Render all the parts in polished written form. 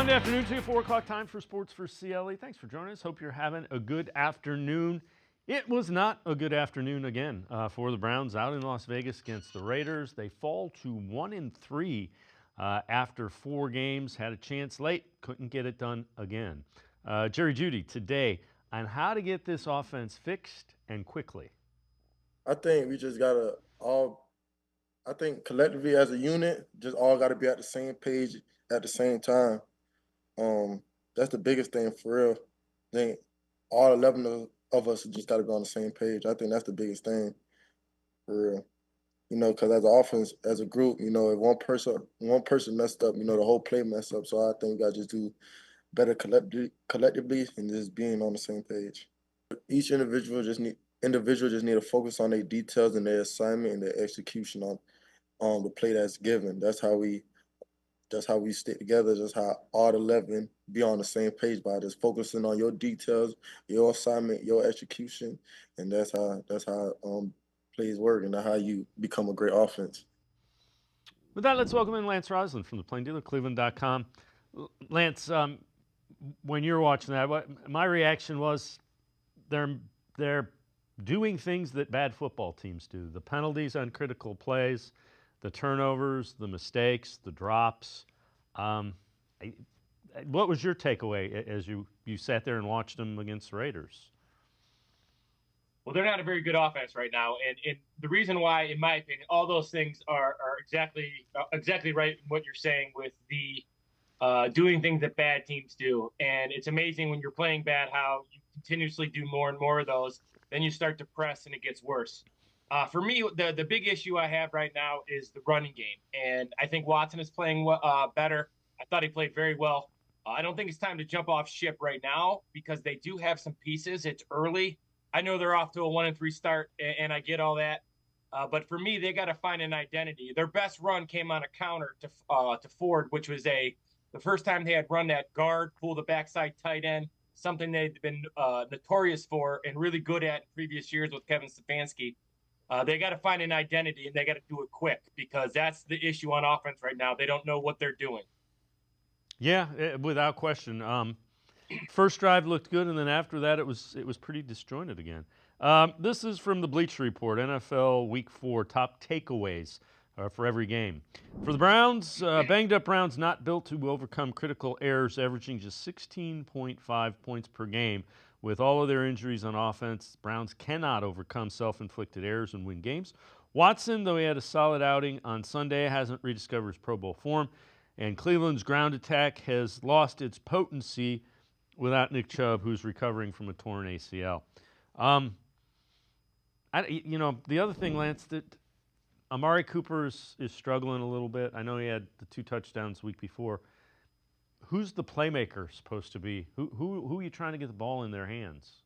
Monday afternoon to 4 o'clock time for Sports4CLE. Thanks for joining us. Hope you're having a good afternoon. It was not a good afternoon again for the Browns out in Las Vegas against the Raiders. They fall to 1-3 after 4 games. Had a chance late, couldn't get it done again. Jerry Jeudy today on how to get this offense fixed and quickly. I think we just gotta I think collectively as a unit, just all gotta be at the same page at the same time. That's the biggest thing for real. I think all 11 of us just gotta be on the same page. I think that's the biggest thing for real. Because as an offense, as a group, if one person messed up, the whole play messed up. So I think we gotta just do better collectively and just being on the same page. Each individual just need to focus on their details and their assignment and their execution on the play that's given. That's how we stick together. That's how all 11 be on the same page by just focusing on your details, your assignment, your execution, and that's how plays work, and that's how you become a great offense. With that, let's welcome in Lance Reisland from the Plain Dealer, cleveland.com. Lance, when you're watching that, my reaction was they're doing things that bad football teams do. The penalties on critical plays, the turnovers, the mistakes, the drops. What was your takeaway as you sat there and watched them against the Raiders? Well, they're not a very good offense right now, and the reason why, in my opinion, all those things are exactly right in what you're saying with the doing things that bad teams do. And it's amazing when you're playing bad how you continuously do more and more of those. Then you start to press and it gets worse. For me, the big issue I have right now is the running game. And I think Watson is playing better. I thought he played very well. I don't think it's time to jump off ship right now because they do have some pieces. It's early. I know they're off to a 1-3 start, and I get all that. But for me, they got to find an identity. Their best run came on a counter to Ford, which was the first time they had run that guard, pull the backside tight end, something they'd been notorious for and really good at in previous years with Kevin Stefanski. They got to find an identity, and they got to do it quick because that's the issue on offense right now. They don't know what they're doing. Yeah, without question. First drive looked good, and then after that, it was pretty disjointed again. This is from the Bleacher Report, NFL Week 4 top takeaways for every game. For the Browns, banged-up Browns not built to overcome critical errors, averaging just 16.5 points per game. With all of their injuries on offense, Browns cannot overcome self-inflicted errors and win games. Watson, though he had a solid outing on Sunday, hasn't rediscovered his Pro Bowl form. And Cleveland's ground attack has lost its potency without Nick Chubb, who's recovering from a torn ACL. The other thing, Lance, that Amari Cooper is struggling a little bit. I know he had the 2 touchdowns the week before. Who's the playmaker supposed to be? Who are you trying to get the ball in their hands?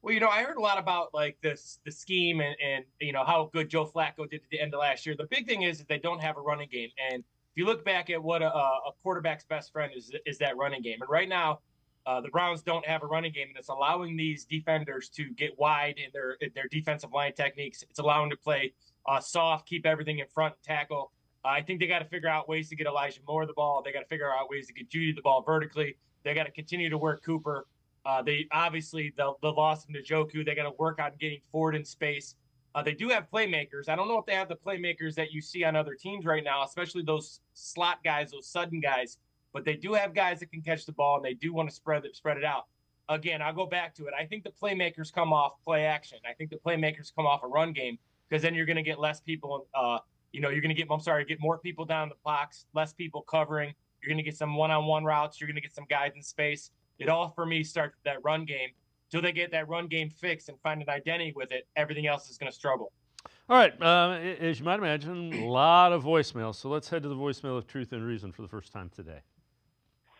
Well, I heard a lot about the scheme and how good Joe Flacco did at the end of last year. The big thing is that they don't have a running game. And if you look back at what a quarterback's best friend is that running game. And right now, the Browns don't have a running game, and it's allowing these defenders to get wide in their defensive line techniques. It's allowing them to play soft, keep everything in front, and tackle. I think they got to figure out ways to get Elijah Moore the ball. They got to figure out ways to get Jeudy the ball vertically. They got to continue to work Cooper. They obviously the loss in Njoku. They got to work on getting Ford in space. They do have playmakers. I don't know if they have the playmakers that you see on other teams right now, especially those slot guys, those sudden guys. But they do have guys that can catch the ball, and they do want to spread it out. Again, I'll go back to it. I think the playmakers come off play action. I think the playmakers come off a run game because then you're going to get less people. You're going to get more people down the box, less people covering. You're going to get some one-on-one routes. You're going to get some guys in space. It all, for me, starts with that run game. Till they get that run game fixed and find an identity with it, everything else is going to struggle. All right. As you might imagine, a lot of voicemails. So let's head to the voicemail of Truth and Reason for the first time today.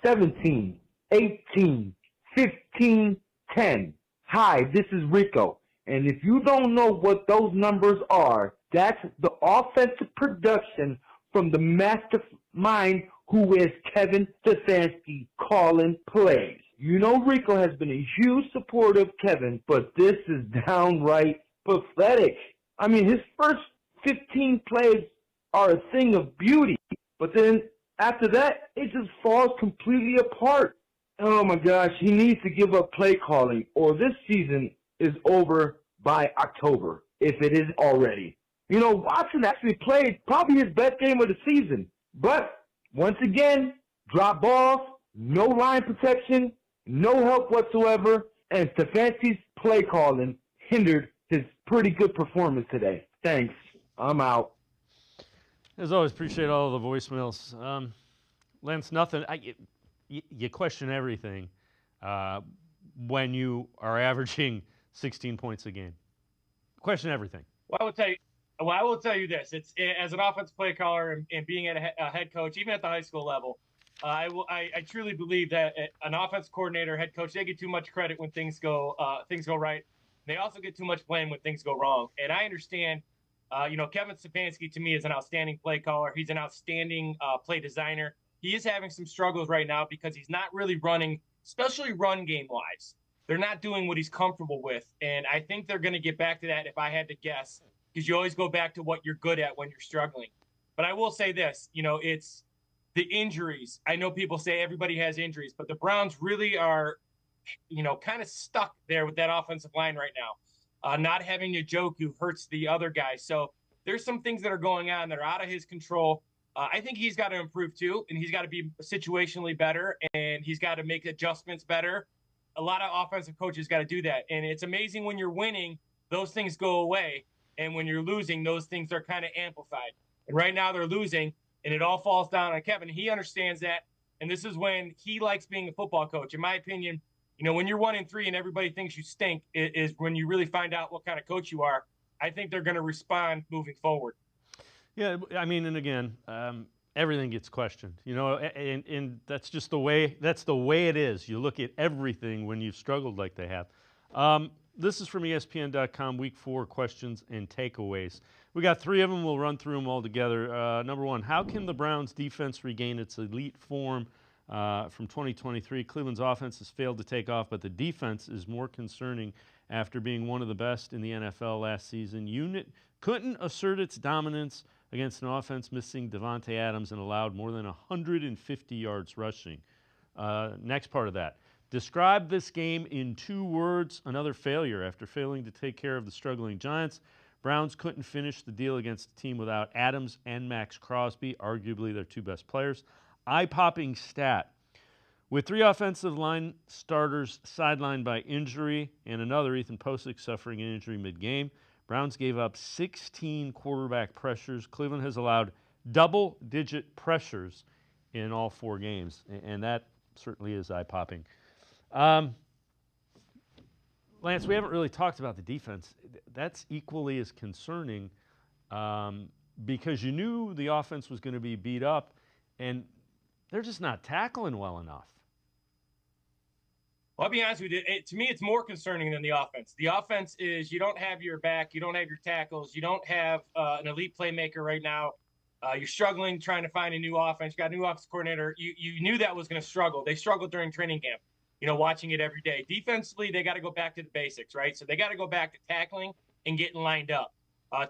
17, 18, 15, 10. Hi, this is Rico. And if you don't know what those numbers are, that's the offensive production from the mastermind who is Kevin Stefanski calling plays. Rico has been a huge supporter of Kevin, but this is downright pathetic. I mean, his first 15 plays are a thing of beauty, but then After that, it just falls completely apart. Oh my gosh, he needs to give up play calling, or this season is over by October, if it isn't already. You know, Watson actually played probably his best game of the season, but once again, drop balls, no line protection, no help whatsoever, and Stefanski's play calling hindered his pretty good performance today. Thanks. I'm out. As always, appreciate all of the voicemails. Lance, nothing. You question everything when you are averaging 16 points a game. Question everything. Well, I will tell you this: it's as an offensive play caller and being a head coach, even at the high school level. I truly believe that an offense coordinator, head coach, they get too much credit when things go right. They also get too much blame when things go wrong. And I understand, Kevin Stefanski to me is an outstanding play caller. He's an outstanding play designer. He is having some struggles right now because he's not really running, especially run game wise. They're not doing what he's comfortable with. And I think they're going to get back to that if I had to guess, because you always go back to what you're good at when you're struggling. But I will say this, it's the injuries. I know people say everybody has injuries, but the Browns really are, kind of stuck there with that offensive line right now. Not having a Njoku hurts the other guys. So there's some things that are going on that are out of his control. I think he's got to improve too, and he's got to be situationally better, and he's got to make adjustments better. A lot of offensive coaches got to do that. And it's amazing when you're winning, those things go away. And when you're losing, those things are kind of amplified. And right now they're losing, and it all falls down on Kevin. He understands that. And this is when he likes being a football coach. In my opinion, when you're 1-3 and everybody thinks you stink is when you really find out what kind of coach you are. I think they're going to respond moving forward. Yeah, I mean, and again, everything gets questioned, and that's just the way it is. You look at everything when you've struggled like they have. This is from ESPN.com, Week 4 questions and takeaways. We got 3 of them. We'll run through them all together. Number 1, how can the Browns' defense regain its elite form from 2023? Cleveland's offense has failed to take off, but the defense is more concerning after being one of the best in the NFL last season. Unit couldn't assert its dominance against an offense missing Devontae Adams and allowed more than 150 yards rushing. Next part of that. Describe this game in 2 words. Another failure. After failing to take care of the struggling Giants, Browns couldn't finish the deal against a team without Adams and Max Crosby, arguably their 2 best players. Eye-popping stat. With 3 offensive line starters sidelined by injury and another, Ethan Posick, suffering an injury mid-game, Browns gave up 16 quarterback pressures. Cleveland has allowed double-digit pressures in all 4 games, and that certainly is eye-popping. Lance, we haven't really talked about the defense. That's equally as concerning because you knew the offense was going to be beat up, and they're just not tackling well enough. Well, I'll be honest with you. To me, it's more concerning than the offense. The offense is you don't have your back, you don't have your tackles, you don't have an elite playmaker right now. You're struggling trying to find a new offense. You got a new offense coordinator. You knew that was going to struggle. They struggled during training camp, watching it every day. Defensively, they got to go back to the basics, right? So they got to go back to tackling and getting lined up.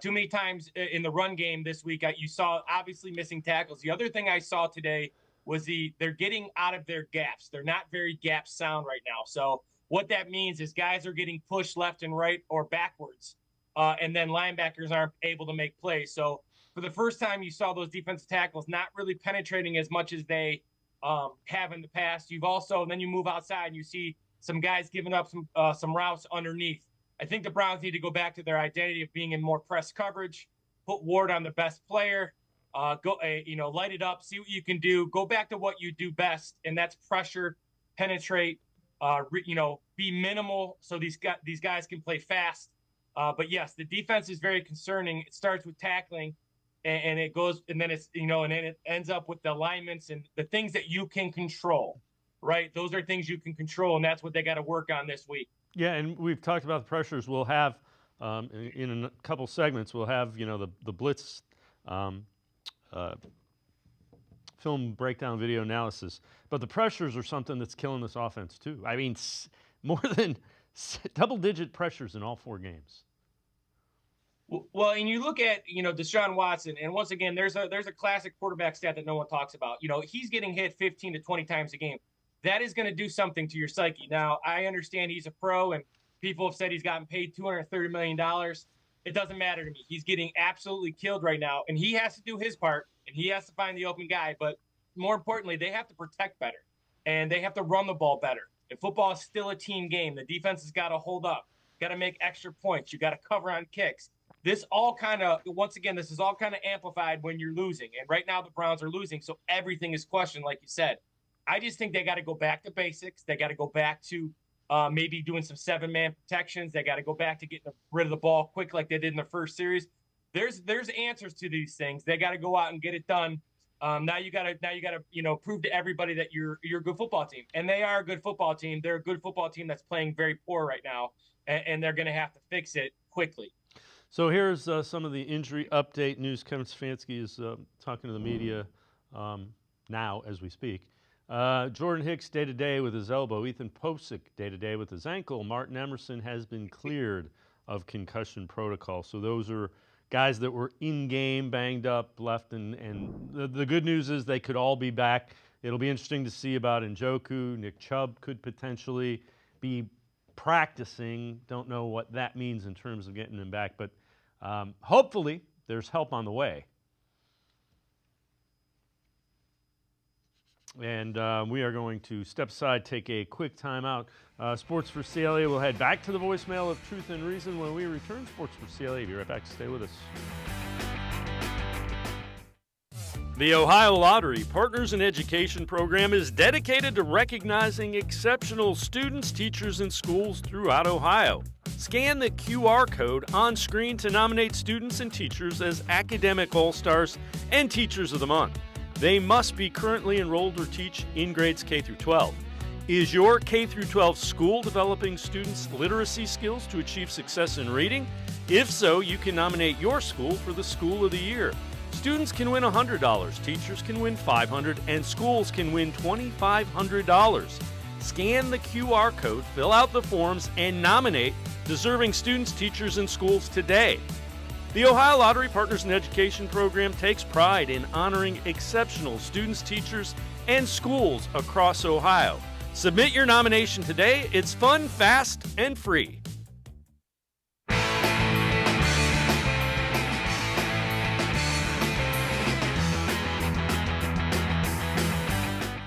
Too many times in the run game this week, you saw obviously missing tackles. The other thing I saw today was they're getting out of their gaps. They're not very gap sound right now. So what that means is guys are getting pushed left and right or backwards, and then linebackers aren't able to make plays. So for the first time, you saw those defensive tackles not really penetrating as much as they have in the past. Then you move outside and you see some guys giving up some routes underneath. I think the Browns need to go back to their identity of being in more press coverage, put Ward on the best player, light it up, see what you can do, go back to what you do best, and that's pressure, penetrate, be minimal so these guys can play fast. But yes, the defense is very concerning. It starts with tackling, and it goes, and then it's and then it ends up with the alignments and the things that you can control. Right, those are things you can control, and that's what they got to work on this week. Yeah, and we've talked about the pressures. We'll have in a couple segments. We'll have the blitz film breakdown video analysis. But the pressures are something that's killing this offense too. I mean, more than double-digit pressures in all 4 games. Well, and you look at, DeShaun Watson, and once again, there's a classic quarterback stat that no one talks about. He's getting hit 15 to 20 times a game. That is going to do something to your psyche. Now, I understand he's a pro, and people have said he's gotten paid $230 million. It doesn't matter to me. He's getting absolutely killed right now, and he has to do his part, and he has to find the open guy. But more importantly, they have to protect better, and they have to run the ball better. And football is still a team game. The defense has got to hold up, got to make extra points. You got to cover on kicks. This all kind of, once again, this is all kind of amplified when you're losing. And right now the Browns are losing, so everything is questioned, like you said. I just think they got to go back to basics. They got to go back to maybe doing some 7-man protections. They got to go back to getting rid of the ball quick like they did in the first series. There's answers to these things. They got to go out and get it done. Now you got to prove to everybody that you're a good football team, and they are a good football team. They're a good football team that's playing very poor right now, and they're going to have to fix it quickly. So here's some of the injury update news. Kevin Stefanski is talking to the media now as we speak. Jordan Hicks day-to-day with his elbow. Ethan Posick day-to-day with his ankle. Martin Emerson has been cleared of concussion protocol. So those are guys that were in-game, banged up, left, and the good news is they could all be back. It'll be interesting to see about Njoku. Nick Chubb could potentially be practicing. Don't know what that means in terms of getting him back, but hopefully there's help on the way. And we are going to step aside, take a quick timeout. Sports4CLE will head back to the voicemail of Truth and Reason when we return. Sports4CLE, be right back. Stay with us. The Ohio Lottery Partners in Education program is dedicated to recognizing exceptional students, teachers, and schools throughout Ohio. Scan the QR code on screen to nominate students and teachers as Academic All-Stars and Teachers of the Month. They must be currently enrolled or teach in grades K through 12. Is your K through 12 school developing students' literacy skills to achieve success in reading? If so, you can nominate your school for the School of the Year. Students can win $100, teachers can win $500, and schools can win $2,500. Scan the QR code, fill out the forms, and nominate deserving students, teachers, and schools today. The Ohio Lottery Partners in Education program takes pride in honoring exceptional students, teachers, and schools across Ohio. Submit your nomination today. It's fun, fast, and free.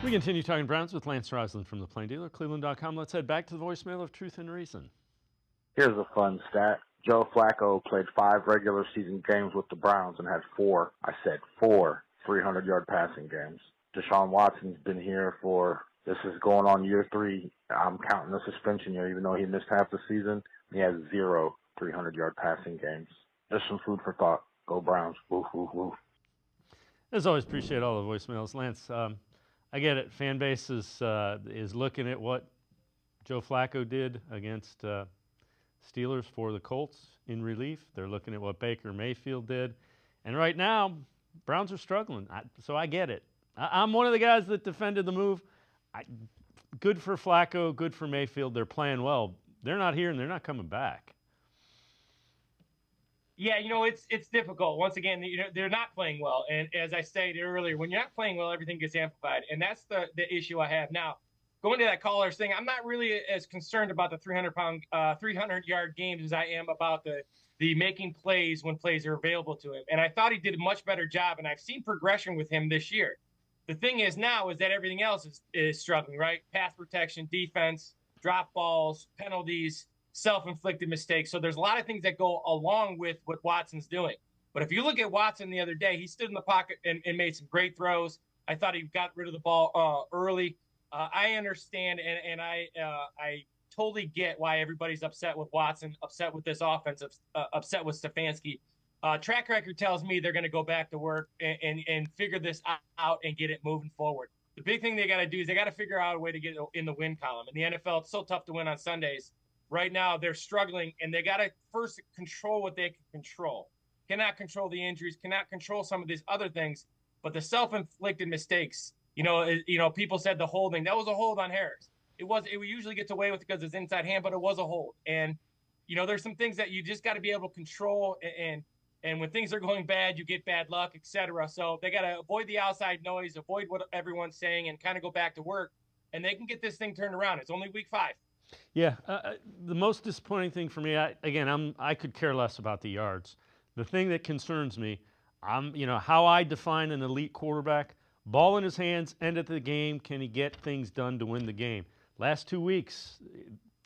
We continue talking Browns with Lance Reisland from the Plain Dealer, cleveland.com. Let's head back to the voicemail of Truth and Reason. Here's a fun stat. Joe Flacco played 5 regular season games with the Browns and had 4 300-yard passing games. DeShaun Watson's been here this is going on year 3. I'm counting the suspension year, even though he missed half the season. He has 0 300-yard passing games. Just some food for thought. Go Browns. Woo, woo, woo. As always, appreciate all the voicemails. Lance, I get it. Fan base is looking at what Joe Flacco did against Steelers for the Colts in relief. They're looking at what Baker Mayfield did. And right now, Browns are struggling. So I get it. I'm one of the guys that defended the move. Good for Flacco, good for Mayfield. They're playing well. They're not here, and they're not coming back. Yeah, it's difficult. Once again, they're not playing well. And as I stated earlier, when you're not playing well, everything gets amplified. And that's the issue I have. Now, going to that caller's thing, I'm not really as concerned about the 300-yard games as I am about the making plays when plays are available to him. And I thought he did a much better job, and I've seen progression with him this year. The thing is now is that everything else is struggling, right? Pass protection, defense, drop balls, penalties, self-inflicted mistakes. So there's a lot of things that go along with what Watson's doing. But if you look at Watson the other day, he stood in the pocket and made some great throws. I thought he got rid of the ball early. I understand, and I totally get why everybody's upset with Watson, upset with this offense, upset with Stefanski. Track record tells me they're going to go back to work and figure this out and get it moving forward. The big thing they got to do is they got to figure out a way to get in the win column. In the NFL, it's so tough to win on Sundays. Right now, they're struggling, and they got to first control what they can control. Cannot control the injuries, cannot control some of these other things, but the self-inflicted mistakes. People said the holding. That was a hold on Harris. We usually gets away with it because it's inside hand, but it was a hold. And there's some things that you just got to be able to control, and when things are going bad, you get bad luck, etc. So they got to avoid the outside noise, avoid what everyone's saying, and kind of go back to work, and they can get this thing turned around. It's only week 5. Yeah, the most disappointing thing for me, I could care less about the yards. The thing that concerns me, how I define an elite quarterback: ball in his hands, end of the game. Can he get things done to win the game? Last 2 weeks,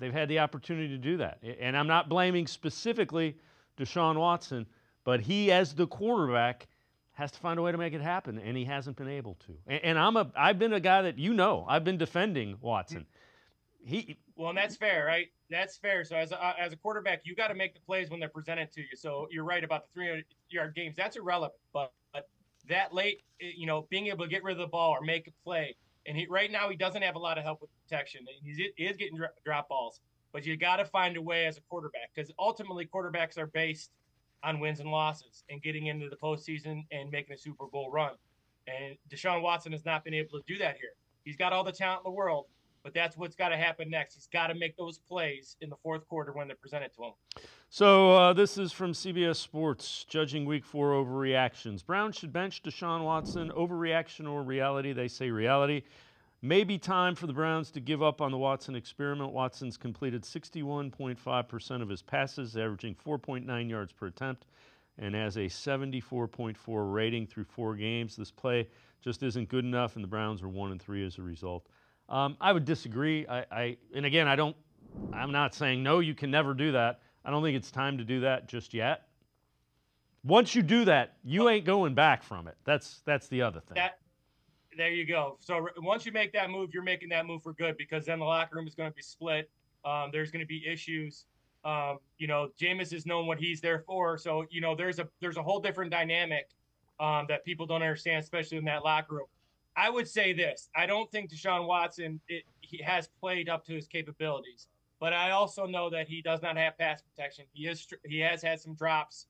they've had the opportunity to do that, and I'm not blaming specifically DeShaun Watson, but he, as the quarterback, has to find a way to make it happen, and he hasn't been able to. And I've been a guy that I've been defending Watson. Well, and that's fair, right? That's fair. So as a quarterback, you got to make the plays when they're presented to you. So you're right about the 300-yard games. That's irrelevant. But that late, being able to get rid of the ball or make a play. And right now he doesn't have a lot of help with protection. He is getting drop balls. But you got to find a way as a quarterback, because ultimately quarterbacks are based on wins and losses and getting into the postseason and making a Super Bowl run. And DeShaun Watson has not been able to do that here. He's got all the talent in the world, but that's what's got to happen next. He's got to make those plays in the fourth quarter when they're presented to him. So this is from CBS Sports, judging Week 4 overreactions. Browns should bench DeShaun Watson. Overreaction or reality? They say reality. Maybe time for the Browns to give up on the Watson experiment. Watson's completed 61.5% of his passes, averaging 4.9 yards per attempt, and has a 74.4 rating through 4 games. This play just isn't good enough, and the Browns are 1-3 as a result. I would disagree. And again, I'm not saying no, you can never do that. I don't think it's time to do that just yet. Once you do that, you ain't going back from it. That's the other thing. There you go. So once you make that move, you're making that move for good, because then the locker room is going to be split. There's going to be issues. Jameis has known what he's there for. So, there's a whole different dynamic that people don't understand, especially in that locker room. I would say this. I don't think DeShaun Watson, he has played up to his capabilities. But I also know that he does not have pass protection. He has had some drops.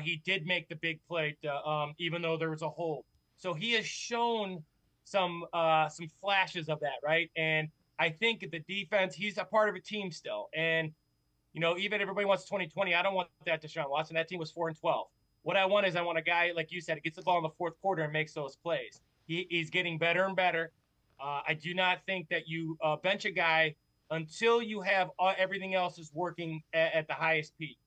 He did make the big play, even though there was a hole. So he has shown some flashes of that, right? And I think the defense, he's a part of a team still. And, even everybody wants 2020. I don't want that DeShaun Watson. That team was 4-12. What I want a guy, like you said, gets the ball in the fourth quarter and makes those plays. He's getting better and better. I do not think that you bench a guy until you have everything else is working at the highest peak.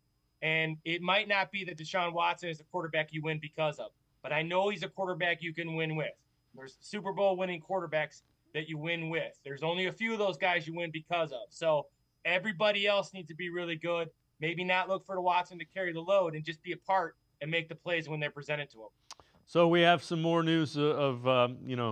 And it might not be that DeShaun Watson is a quarterback you win because of, but I know he's a quarterback you can win with. There's Super Bowl winning quarterbacks that you win with. There's only a few of those guys you win because of. So everybody else needs to be really good. Maybe not look for the Watson to carry the load and just be a part and make the plays when they're presented to him. So we have some more news of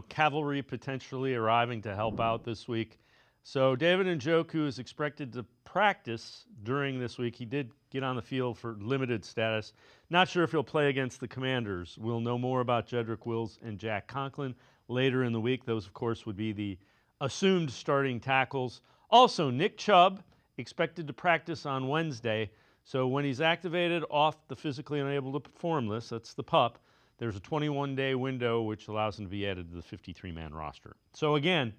cavalry potentially arriving to help out this week. So David Njoku is expected to practice during this week. He did get on the field for limited status. Not sure if he'll play against the Commanders. We'll know more about Jedrick Wills and Jack Conklin later in the week. Those, of course, would be the assumed starting tackles. Also, Nick Chubb expected to practice on Wednesday. So when he's activated off the physically unable to perform list, that's the PUP, there's a 21-day window which allows him to be added to the 53-man roster. So again,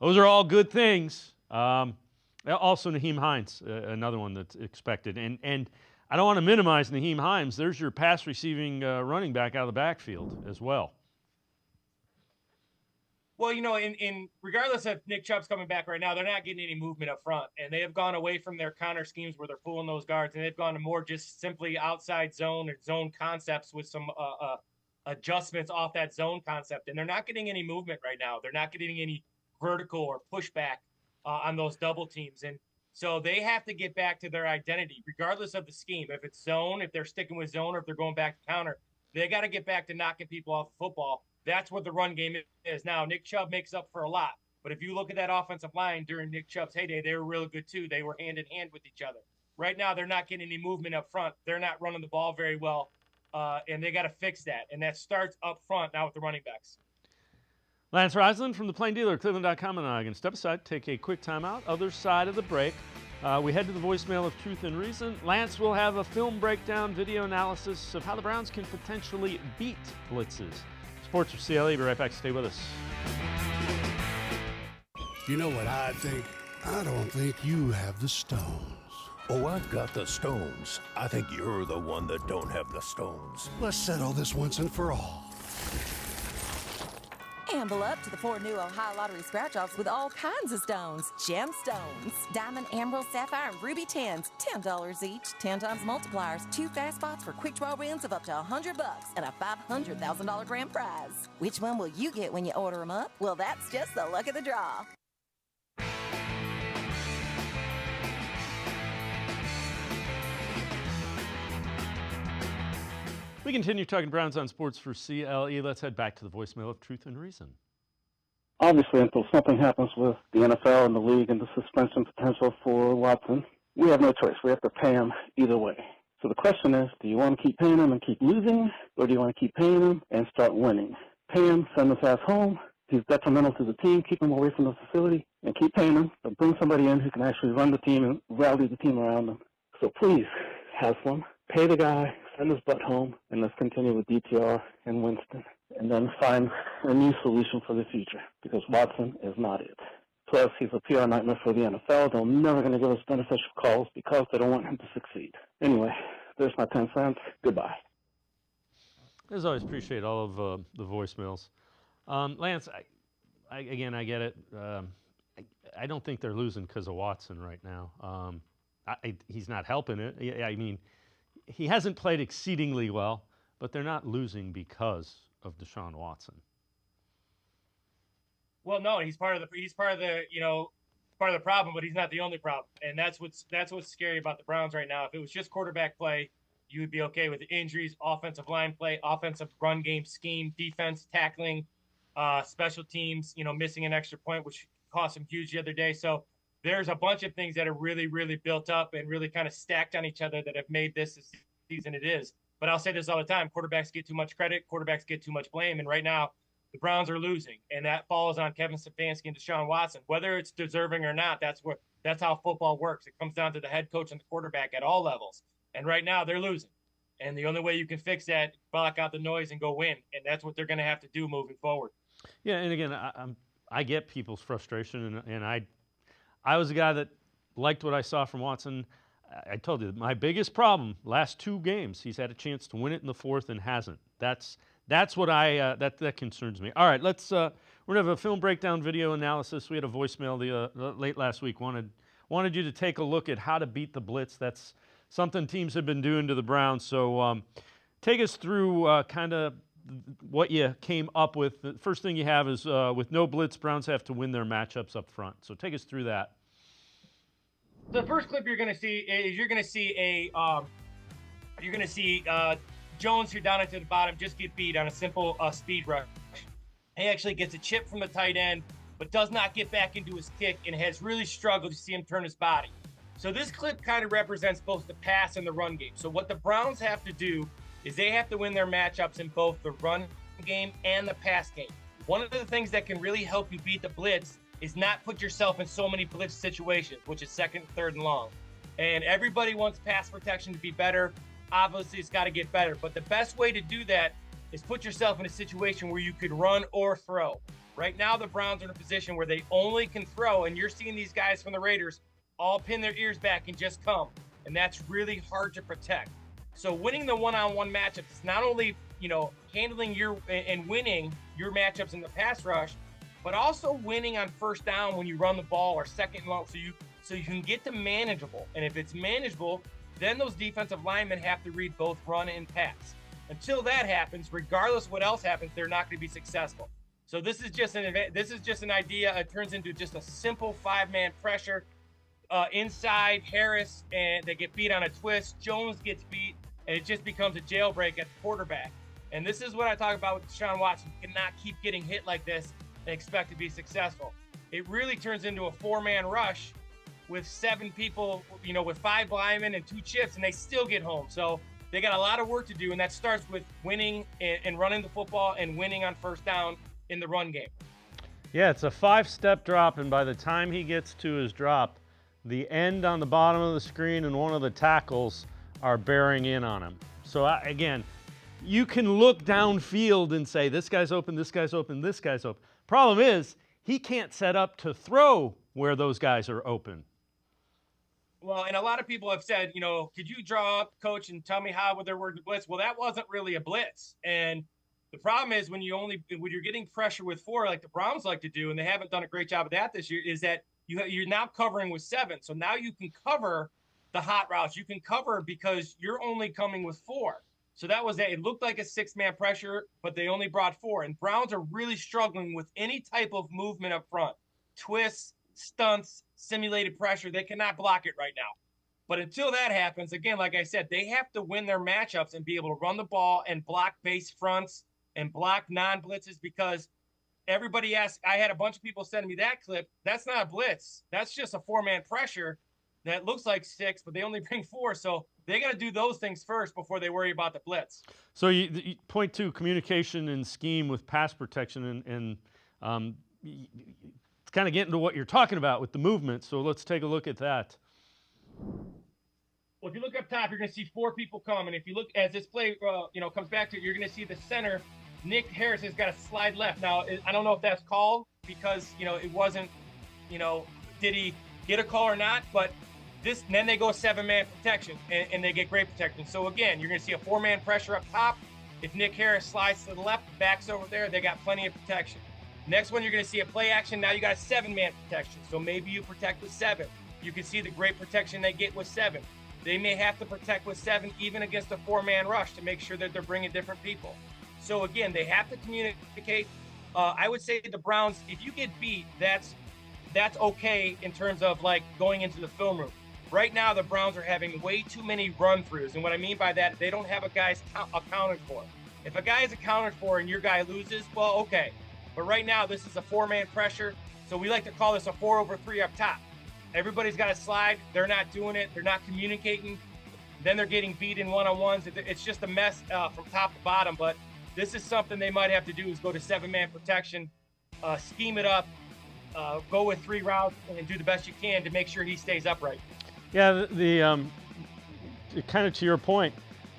those are all good things. Also, Nyheim Hines, another one that's expected. And I don't want to minimize Nyheim Hines. There's your pass-receiving running back out of the backfield as well. Well, in regardless of Nick Chubb's coming back right now, they're not getting any movement up front. And they have gone away from their counter schemes where they're pulling those guards, and they've gone to more just simply outside zone or zone concepts with some adjustments off that zone concept. And they're not getting any movement right now. They're not getting any vertical or pushback on those double teams. And so they have to get back to their identity, regardless of the scheme. If it's zone, if they're sticking with zone, or if they're going back to counter, they got to get back to knocking people off the football. That's what the run game is. Now, Nick Chubb makes up for a lot. But if you look at that offensive line during Nick Chubb's heyday, they were really good too. They were hand in hand with each other. Right now, they're not getting any movement up front. They're not running the ball very well, and they got to fix that. And that starts up front now with the running backs. Lance Reisland from the Plain Dealer, cleveland.com, and I can step aside, take a quick timeout. Other side of the break, we head to the voicemail of Truth and Reason. Lance will have a film breakdown, video analysis of how the Browns can potentially beat blitzes. Sports4CLE, be right back. Stay with us. You know what I think? I don't think you have the stones. Oh, I've got the stones. I think you're the one that don't have the stones. Let's settle this once and for all. Amble up to the 4 new Ohio Lottery scratch-offs with all kinds of stones. Gemstones. Diamond, emerald, sapphire, and ruby 10s. $10 each. 10 times multipliers. 2 fast spots for quick draw wins of up to $100 and a $500,000 grand prize. Which one will you get when you order them up? Well, that's just the luck of the draw. We continue talking Browns on Sports for CLE. Let's head back to the voicemail of Truth and Reason. Obviously, until something happens with the NFL and the league and the suspension potential for Watson, we have no choice. We have to pay him either way. So the question is, do you want to keep paying him and keep losing, or do you want to keep paying him and start winning? Pay him, send his ass home. He's detrimental to the team. Keep him away from the facility and keep paying him, but bring somebody in who can actually run the team and rally the team around him. So please, Haslam, pay the guy, send his butt home, and let's continue with DTR and Winston, and then find a new solution for the future, because Watson is not it. Plus, he's a PR nightmare for the NFL. They're never going to give us beneficial calls because they don't want him to succeed. Anyway, there's my 10 cents. Goodbye. As always, appreciate all of the voicemails. Lance, I get it. I don't think they're losing because of Watson right now. He's not helping it. I mean, he hasn't played exceedingly well, but they're not losing because of DeShaun Watson. Well, no, he's part of the problem, but he's not the only problem. And that's what's scary about the Browns right now. If it was just quarterback play, you would be okay with the injuries, offensive line play, offensive run game scheme, defense, tackling, special teams, missing an extra point, which cost him huge the other day. So there's a bunch of things that are really, really built up and really kind of stacked on each other that have made this the season it is. But I'll say this all the time. Quarterbacks get too much credit. Quarterbacks get too much blame. And right now, the Browns are losing. And that falls on Kevin Stefanski and DeShaun Watson. Whether it's deserving or not, that's how football works. It comes down to the head coach and the quarterback at all levels. And right now, they're losing. And the only way you can fix that, block out the noise and go win. And that's what they're going to have to do moving forward. Yeah, and again, I get people's frustration, and I was a guy that liked what I saw from Watson. I told you, my biggest problem, last 2 games, he's had a chance to win it in the 4th and hasn't. That's what that concerns me. All right, we're going to have a film breakdown video analysis. We had a voicemail late last week. Wanted you to take a look at how to beat the blitz. That's something teams have been doing to the Browns. So take us through kind of what you came up with. The first thing you have is with no blitz, Browns have to win their matchups up front. So take us through that. The first clip you're going to see is Jones, who down into the bottom, just get beat on a simple speed rush. He actually gets a chip from the tight end, but does not get back into his kick and has really struggled to see him turn his body. So this clip kind of represents both the pass and the run game. So what the Browns have to do is they have to win their matchups in both the run game and the pass game. One of the things that can really help you beat the blitz is not put yourself in so many blitz situations, which is 2nd, 3rd, and long. And everybody wants pass protection to be better. Obviously, it's got to get better. But the best way to do that is put yourself in a situation where you could run or throw. Right now, the Browns are in a position where they only can throw, and you're seeing these guys from the Raiders all pin their ears back and just come. And that's really hard to protect. So winning the one-on-one matchups is not only, handling and winning your matchups in the pass rush, but also winning on 1st down when you run the ball or 2nd and long, so you can get to manageable. And if it's manageable, then those defensive linemen have to read both run and pass. Until that happens, regardless of what else happens, they're not going to be successful. So this is just an idea. It turns into just a simple 5-man pressure. Inside Harris, and they get beat on a twist. Jones gets beat, and it just becomes a jailbreak at the quarterback. And this is what I talk about with DeShaun Watson. You cannot keep getting hit like this and expect to be successful. It really turns into a 4-man rush with 7 people, with 5 linemen and 2 chips, and they still get home. So they got a lot of work to do, and that starts with winning and running the football and winning on 1st down in the run game. Yeah, it's a 5-step drop, and by the time he gets to his drop, the end on the bottom of the screen and one of the tackles are bearing in on him. So again, you can look downfield and say, this guy's open, this guy's open, this guy's open. Problem is, he can't set up to throw where those guys are open. Well, and a lot of people have said, could you draw up, coach, and tell me how they're working blitz? Well, that wasn't really a blitz. And the problem is when you're getting pressure with 4, like the Browns like to do, and they haven't done a great job of that this year, is that you're now covering with 7. So now you can cover the hot routes. You can cover because you're only coming with 4. So that was it. It looked like a 6-man pressure, but they only brought 4. And Browns are really struggling with any type of movement up front. Twists, stunts, simulated pressure. They cannot block it right now. But until that happens, again, like I said, they have to win their matchups and be able to run the ball and block base fronts and block non-blitzes, because everybody asked, I had a bunch of people sending me that clip. That's not a blitz. That's just a 4-man pressure that looks like 6, but they only bring 4. So they got to do those things first before they worry about the blitz. So you point to communication and scheme with pass protection, and it's kind of getting to what you're talking about with the movement. So let's take a look at that. Well, if you look up top, you're going to see 4 people come. And if you look as this play, comes back to it, you're going to see the center, Nick Harris, has got a slide left. Now, I don't know if that's called because, it wasn't, did he get a call or not? But then they go 7-man protection, and they get great protection. So, again, you're going to see a 4-man pressure up top. If Nick Harris slides to the left, backs over there, they got plenty of protection. Next one, you're going to see a play action. Now you got a 7-man protection. So maybe you protect with 7. You can see the great protection they get with 7. They may have to protect with 7 even against a 4-man rush to make sure that they're bringing different people. So, again, they have to communicate. I would say the Browns, if you get beat, that's okay in terms of, like, going into the film room. Right now, the Browns are having way too many run-throughs. And what I mean by that, they don't have a guy accounted for. If a guy is accounted for and your guy loses, well, okay. But right now, this is a 4-man pressure. So we like to call this a 4-over-3 up top. Everybody's got to slide. They're not doing it. They're not communicating. Then they're getting beat in one-on-ones. It's just a mess from top to bottom. But this is something they might have to do, is go to 7-man protection, scheme it up, go with 3 routes, and do the best you can to make sure he stays upright. Yeah, the kind of to your point,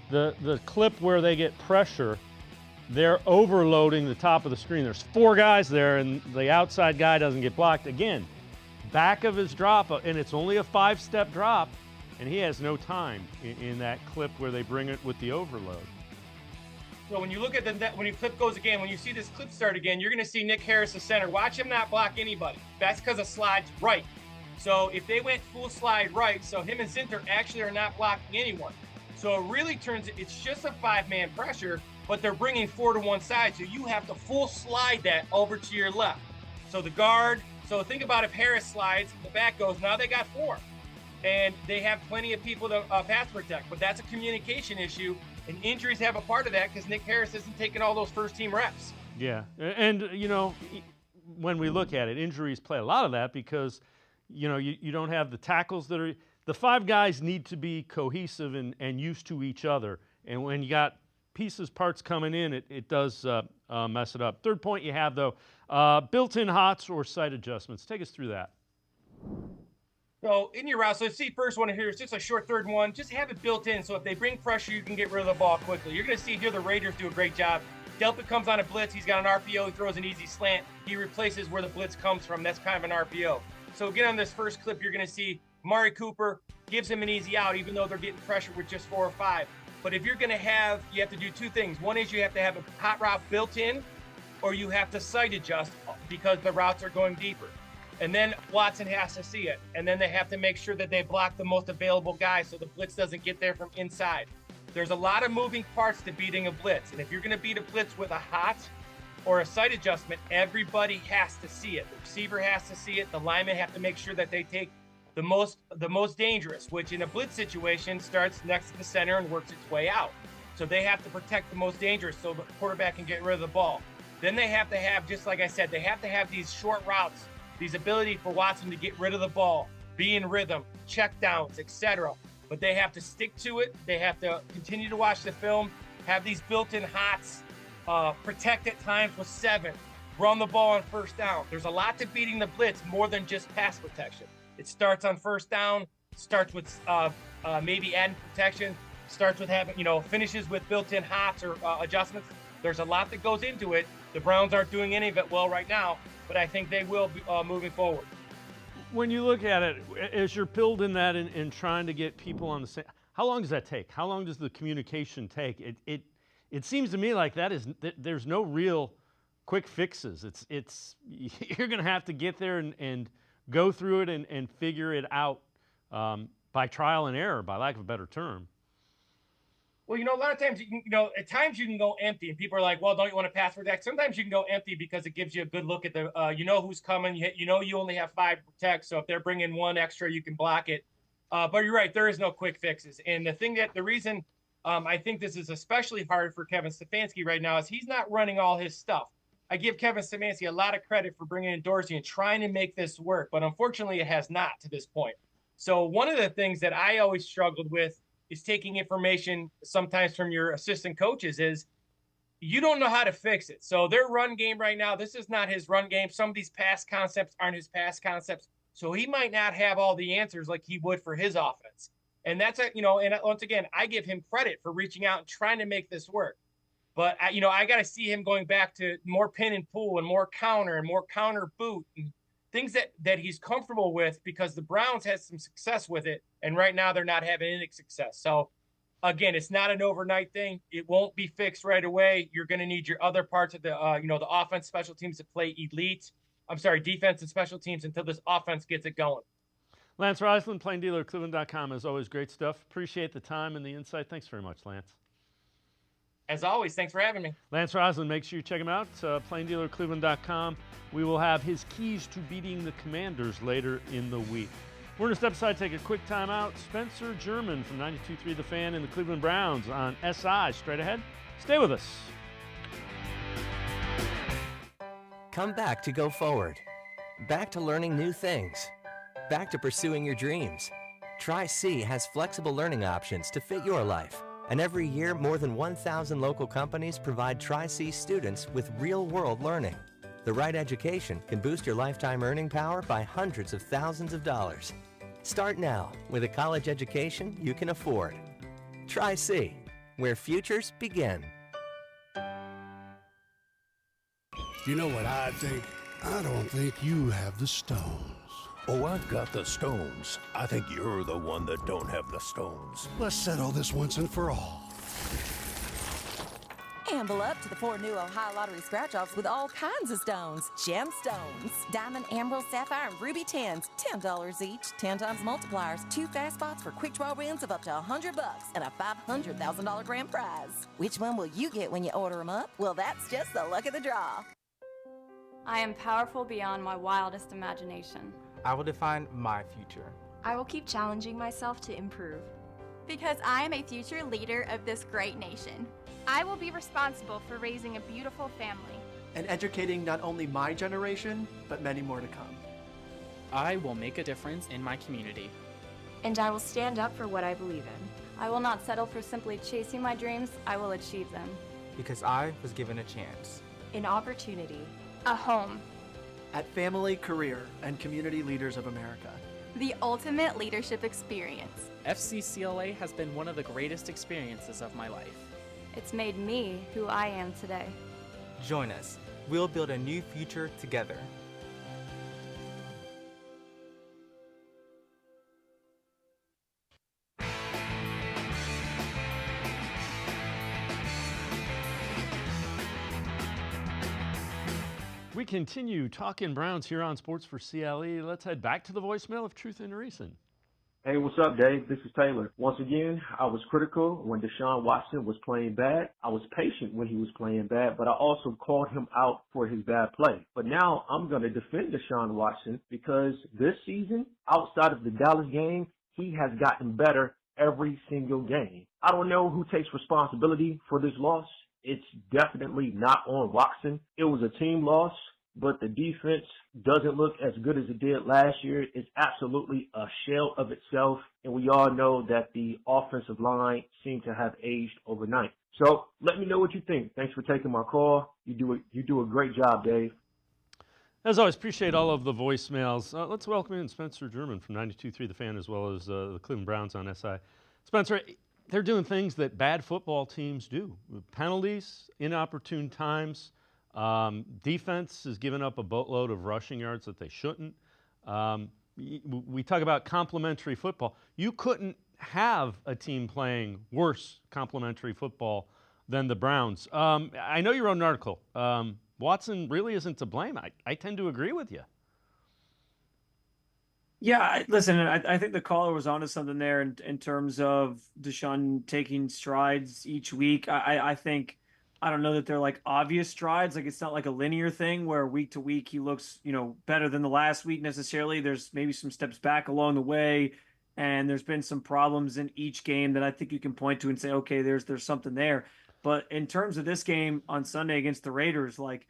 the clip where they get pressure, they're overloading the top of the screen. There's 4 guys there, and the outside guy doesn't get blocked. Again, back of his drop, and it's only a 5-step drop, and he has no time in that clip where they bring it with the overload. So when you look at when your clip goes again, when you see this clip start again, you're going to see Nick Harris, the center. Watch him not block anybody. That's because of slides right. So if they went full slide right, so him and Zinter actually are not blocking anyone. So it really it's just a 5-man pressure, but they're bringing 4 to one side. So you have to full slide that over to your left. So the guard, so think about if Harris slides, the back goes, now they got 4. And they have plenty of people to pass protect, but that's a communication issue. And injuries have a part of that because Nick Harris isn't taking all those first-team reps. Yeah, and, when we look at it, injuries play a lot of that because, you don't have the tackles that are – the 5 guys need to be cohesive and used to each other. And when you got parts coming in, it does mess it up. Third point you have, though, built-in hots or sight adjustments. Take us through that. So in your route, so see first one here, it's just a short third one. Just have it built in so if they bring pressure, you can get rid of the ball quickly. You're going to see here the Raiders do a great job. Delpit comes on a blitz. He's got an RPO. He throws an easy slant. He replaces where the blitz comes from. That's kind of an RPO. So again, on this first clip, you're going to see Mari Cooper gives him an easy out, even though they're getting pressure with just 4 or 5. But if you're going to have, you have to do 2 things. One is you have to have a hot route built in, or you have to sight adjust because the routes are going deeper. And then Watson has to see it. And then they have to make sure that they block the most available guy so the blitz doesn't get there from inside. There's a lot of moving parts to beating a blitz. And if you're going to beat a blitz with a hot or a sight adjustment, everybody has to see it. The receiver has to see it. The linemen have to make sure that they take the most dangerous, which in a blitz situation starts next to the center and works its way out. So they have to protect the most dangerous so the quarterback can get rid of the ball. Then they have to have, just like I said, they have to have these short routes, these ability for Watson to get rid of the ball, be in rhythm, check downs, etc. But they have to stick to it. They have to continue to watch the film, have these built-in hots, protect at times with 7, run the ball on first down. There's a lot to beating the blitz more than just pass protection. It starts on first down, starts with maybe adding protection, starts with having, finishes with built-in hots or adjustments. There's a lot that goes into it. The Browns aren't doing any of it well right now, but I think they will be moving forward. When you look at it, as you're building that and trying to get people on the same, how long does that take? How long does the communication take? It seems to me like there's no real quick fixes. It's you're going to have to get there and go through it and figure it out by trial and error, by lack of a better term. Well, a lot of times, at times you can go empty, and people are like, well, don't you want to pass protect? Sometimes you can go empty because it gives you a good look at the, who's coming. You only have 5 protects, so if they're bringing 1 extra, you can block it. But you're right, there is no quick fixes. And the reason I think this is especially hard for Kevin Stefanski right now is he's not running all his stuff. I give Kevin Stefanski a lot of credit for bringing in Dorsey and trying to make this work, but unfortunately it has not to this point. So one of the things that I always struggled with is taking information sometimes from your assistant coaches is you don't know how to fix it. So their run game right now, this is not his run game. Some of these pass concepts aren't his pass concepts. So he might not have all the answers like he would for his offense. And that's, and once again, I give him credit for reaching out and trying to make this work. But, I got to see him going back to more pin and pull and more counter boot and things that he's comfortable with, because the Browns had some success with it. And right now they're not having any success. So, again, it's not an overnight thing. It won't be fixed right away. You're going to need your other parts of the, the offense, special teams to play defense and special teams until this offense gets it going. Lance Reisland, plain dealer, cleveland.com. As always, great stuff. Appreciate the time and the insight. Thanks very much, Lance. As always, thanks for having me. Lance Reisland, make sure you check him out, plain dealer, cleveland.com. We will have his keys to beating the Commanders later in the week. We're going to step aside, take a quick timeout. Spencer German from 92.3 The Fan and the Cleveland Browns on SI. Straight ahead. Stay with us. Come back to go forward. Back to learning new things. Back to pursuing your dreams. Tri-C has flexible learning options to fit your life. And every year, more than 1,000 local companies provide Tri-C students with real-world learning. The right education can boost your lifetime earning power by hundreds of thousands of dollars. Start now with a college education you can afford. Tri-C, where futures begin. You know what I think? I don't think you have the stones. Oh, I've got the stones. I think you're the one that don't have the stones. Let's settle this once and for all. Amble up to the 4 new Ohio Lottery scratch-offs with all kinds of stones. Gemstones, diamond, emerald, sapphire, and ruby tins. $10 each, 10 times multipliers, 2 fast spots for quick draw wins of up to $100 and a $500,000 grand prize. Which one will you get when you order them up? Well, that's just the luck of the draw. I am powerful beyond my wildest imagination. I will define my future. I will keep challenging myself to improve. Because I am a future leader of this great nation. I will be responsible for raising a beautiful family. And educating not only my generation, but many more to come. I will make a difference in my community. And I will stand up for what I believe in. I will not settle for simply chasing my dreams, I will achieve them. Because I was given a chance. An opportunity. A home. At Family, Career, and Community Leaders of America. The ultimate leadership experience. FCCLA has been one of the greatest experiences of my life. It's made me who I am today. Join us. We'll build a new future together. We continue talking Browns here on Sports4CLE. Let's head back to the voicemail of Truth and Reason. Hey, what's up, Dave? This is Taylor. Once again, I was critical when DeShaun Watson was playing bad. I was patient when he was playing bad, but I also called him out for his bad play. But now I'm going to defend DeShaun Watson because this season, outside of the Dallas game, he has gotten better every single game. I don't know who takes responsibility for this loss. It's definitely not on Watson. It was a team loss, but the defense doesn't look as good as it did last year. It's absolutely a shell of itself, and we all know that the offensive line seemed to have aged overnight. So let me know what you think. Thanks for taking my call. You do a great job, Dave. As always, appreciate all of the voicemails. Let's welcome in Spencer German from 92.3 The Fan, as well as the Cleveland Browns on SI. Spencer, they're doing things that bad football teams do. Penalties, inopportune times. Defense has given up a boatload of rushing yards that they shouldn't. we talk about complementary football. You couldn't have a team playing worse complementary football than the Browns. I know you wrote an article. Watson really isn't to blame. I tend to agree with you. Yeah, listen, I think the caller was onto something there in terms of DeShaun taking strides each week. I think, I don't know that they're like obvious strides. Like, it's not like a linear thing where week to week he looks, better than the last week necessarily. There's maybe some steps back along the way, and there's been some problems in each game that I think you can point to and say, okay, there's something there. But in terms of this game on Sunday against the Raiders, like,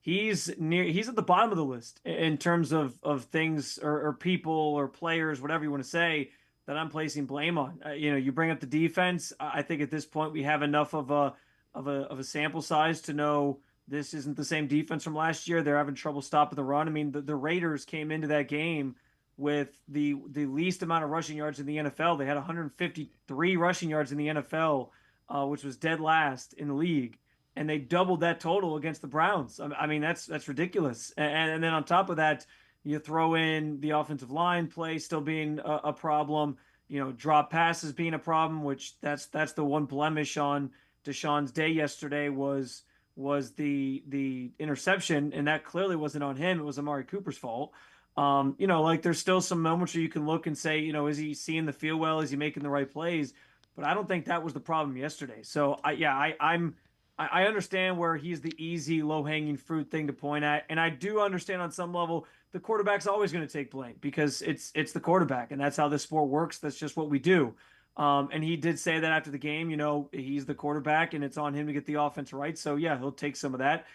he's at the bottom of the list in terms of things or people or players, whatever you want to say, that I'm placing blame on. You bring up the defense. I think at this point we have enough of a sample size to know this isn't the same defense from last year. They're having trouble stopping the run. I mean, the Raiders came into that game with the least amount of rushing yards in the NFL. They had 153 rushing yards in the NFL, which was dead last in the league. And they doubled that total against the Browns. I mean, that's ridiculous. And then on top of that, you throw in the offensive line play still being a problem. Drop passes being a problem, which that's the one blemish on DeShaun's day yesterday was the interception, and that clearly wasn't on him. It was Amari Cooper's fault. Like, there's still some moments where you can look and say, is he seeing the field well? Is he making the right plays? But I don't think that was the problem yesterday. So I understand where he's the easy, low-hanging fruit thing to point at, and I do understand on some level the quarterback's always going to take blame because it's the quarterback, and that's how this sport works. That's just what we do. And he did say that after the game. He's the quarterback, and it's on him to get the offense right. So yeah, he'll take some of that.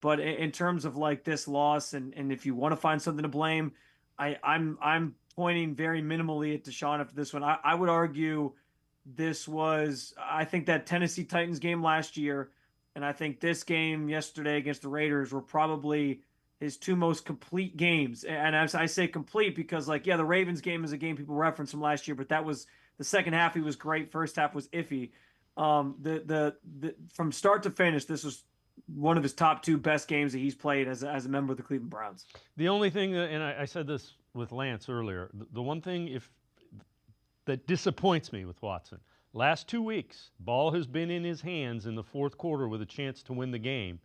But in terms of like this loss, and if you want to find something to blame, I'm pointing very minimally at DeShaun after this one. I would argue this was, I think that Tennessee Titans game last year, and I think this game yesterday against the Raiders were probably his two most complete games. And I say complete because, like, yeah, the Ravens game is a game people reference from last year, but that was the second half. He was great. First half was iffy. The from start to finish, this was one of his top two best games that he's played as a member of the Cleveland Browns. The only thing and I said this with Lance earlier, the one thing that disappoints me with Watson. Last 2 weeks, ball has been in his hands in the fourth quarter with a chance to win the game,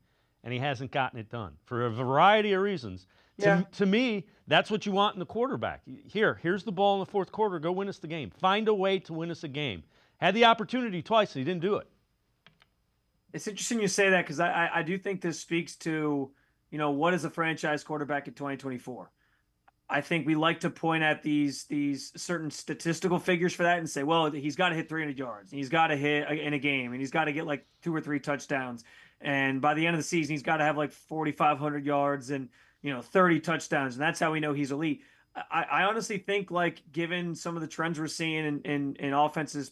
and he hasn't gotten it done for a variety of reasons. Yeah. To me, that's what you want in the quarterback. Here's the ball in the fourth quarter. Go win us the game. Find a way to win us a game. Had the opportunity twice, and he didn't do it. It's interesting you say that because I do think this speaks to, what is a franchise quarterback in 2024? I think we like to point at these certain statistical figures for that and say, well, he's got to hit 300 yards. And he's got to hit in a game, and he's got to get like 2 or 3 touchdowns. And by the end of the season, he's got to have like 4,500 yards and 30 touchdowns. And that's how we know he's elite. I honestly think, like, given some of the trends we're seeing in offenses,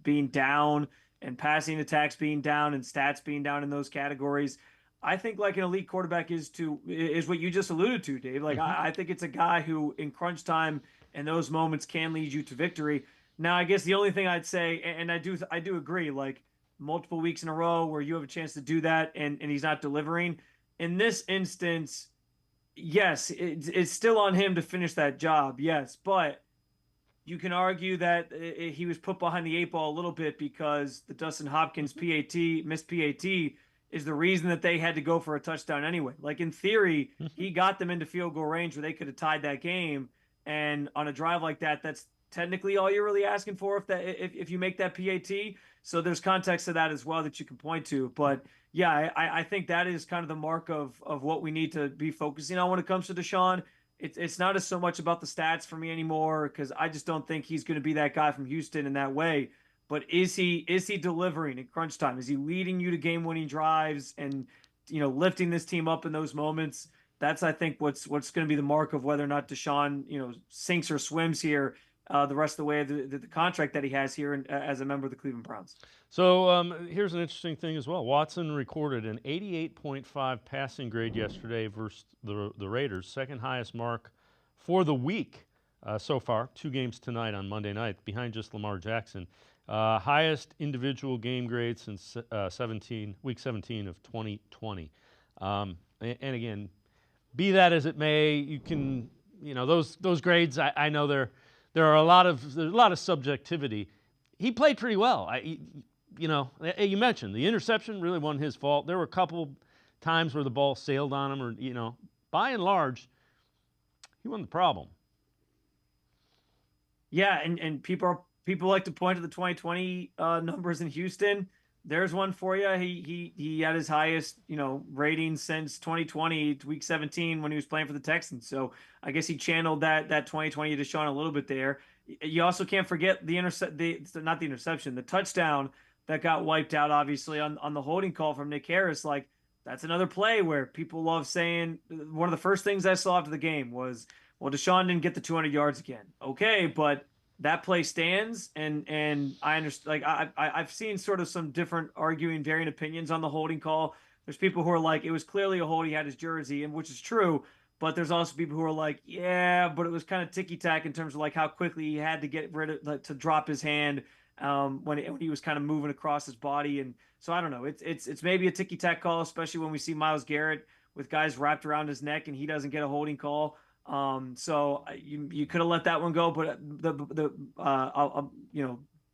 being down and passing attacks being down and stats being down in those categories, I think like an elite quarterback is what you just alluded to, Dave. Like, I think it's a guy who in crunch time and those moments can lead you to victory. Now, I guess the only thing I'd say, and I do agree, like multiple weeks in a row where you have a chance to do that and he's not delivering. In this instance, yes, it's still on him to finish that job. Yes. But you can argue that he was put behind the 8 ball a little bit because the Dustin Hopkins missed PAT is the reason that they had to go for a touchdown anyway. Like, in theory, he got them into field goal range where they could have tied that game. And on a drive like that, that's technically all you're really asking for if you make that PAT. So there's context to that as well that you can point to. But yeah, I think that is kind of the mark of what we need to be focusing on when it comes to DeShaun. It's not as so much about the stats for me anymore because I just don't think he's going to be that guy from Houston in that way. But is he delivering in crunch time? Is he leading you to game-winning drives and lifting this team up in those moments? That's, I think, what's going to be the mark of whether or not DeShaun sinks or swims here the rest of the way of the contract that he has here as a member of the Cleveland Browns. So here's an interesting thing as well. Watson recorded an 88.5 passing grade yesterday versus the Raiders, second highest mark for the week so far. 2 games tonight on Monday night, behind just Lamar Jackson. Highest individual game grade since week 17 of 2020. And again, be that as it may, you can those grades. I know there's a lot of subjectivity. He played pretty well. You mentioned the interception really wasn't his fault. There were a couple times where the ball sailed on him, or by and large, he wasn't the problem. Yeah, and people like to point to the 2020 numbers in Houston. There's one for you. He had his highest rating since 2020, week 17, when he was playing for the Texans. So I guess he channeled that 2020 DeShaun a little bit there. You also can't forget the touchdown that got wiped out, obviously, on the holding call from Nick Harris. Like, that's another play where people love saying, one of the first things I saw after the game was, well, DeShaun didn't get the 200 yards again. Okay, but that play stands, and I understand. Like, I've seen sort of some different varying opinions on the holding call. There's people who are like, it was clearly a hold. He had his jersey, and which is true. But there's also people who are like, yeah, but it was kind of ticky-tack in terms of like how quickly he had to get rid of, to drop his hand when he was kind of moving across his body. And so I don't know. It's maybe a ticky-tack call, especially when we see Myles Garrett with guys wrapped around his neck and he doesn't get a holding call. So you could have let that one go, but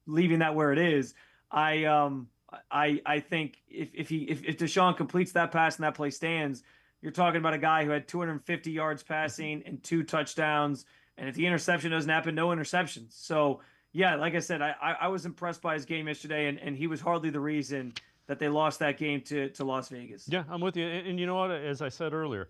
leaving that where it is, I think if DeShaun completes that pass and that play stands, you're talking about a guy who had 250 yards passing and 2 touchdowns. And if the interception doesn't happen, no interceptions. So yeah, like I said, I was impressed by his game yesterday, and he was hardly the reason that they lost that game to Las Vegas. Yeah, I'm with you. And you know what? As I said earlier,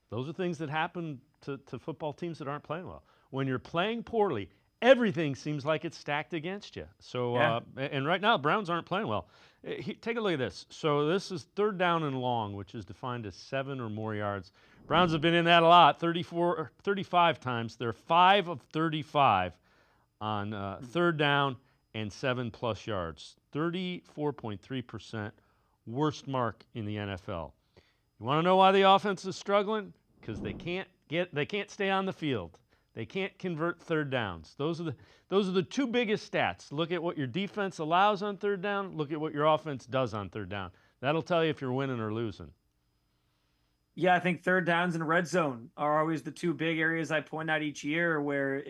those are things that happen to football teams that aren't playing well. When you're playing poorly, everything seems like it's stacked against you. So, Yeah. And right now, Browns aren't playing well. Take a look at this. So this is 3rd down and long, which is defined as 7 or more yards. Browns have been in that a lot, 35 times. They're 5 of 35 on 3rd down and 7+ yards. 34.3%, worst mark in the NFL. You want to know why the offense is struggling? Because they can't stay on the field. They can't convert 3rd downs. Those are the 2 biggest stats. Look at what your defense allows on 3rd down. Look at what your offense does on 3rd down. That'll tell you if you're winning or losing. Yeah, I think 3rd downs and red zone are always the 2 big areas I point out each year, where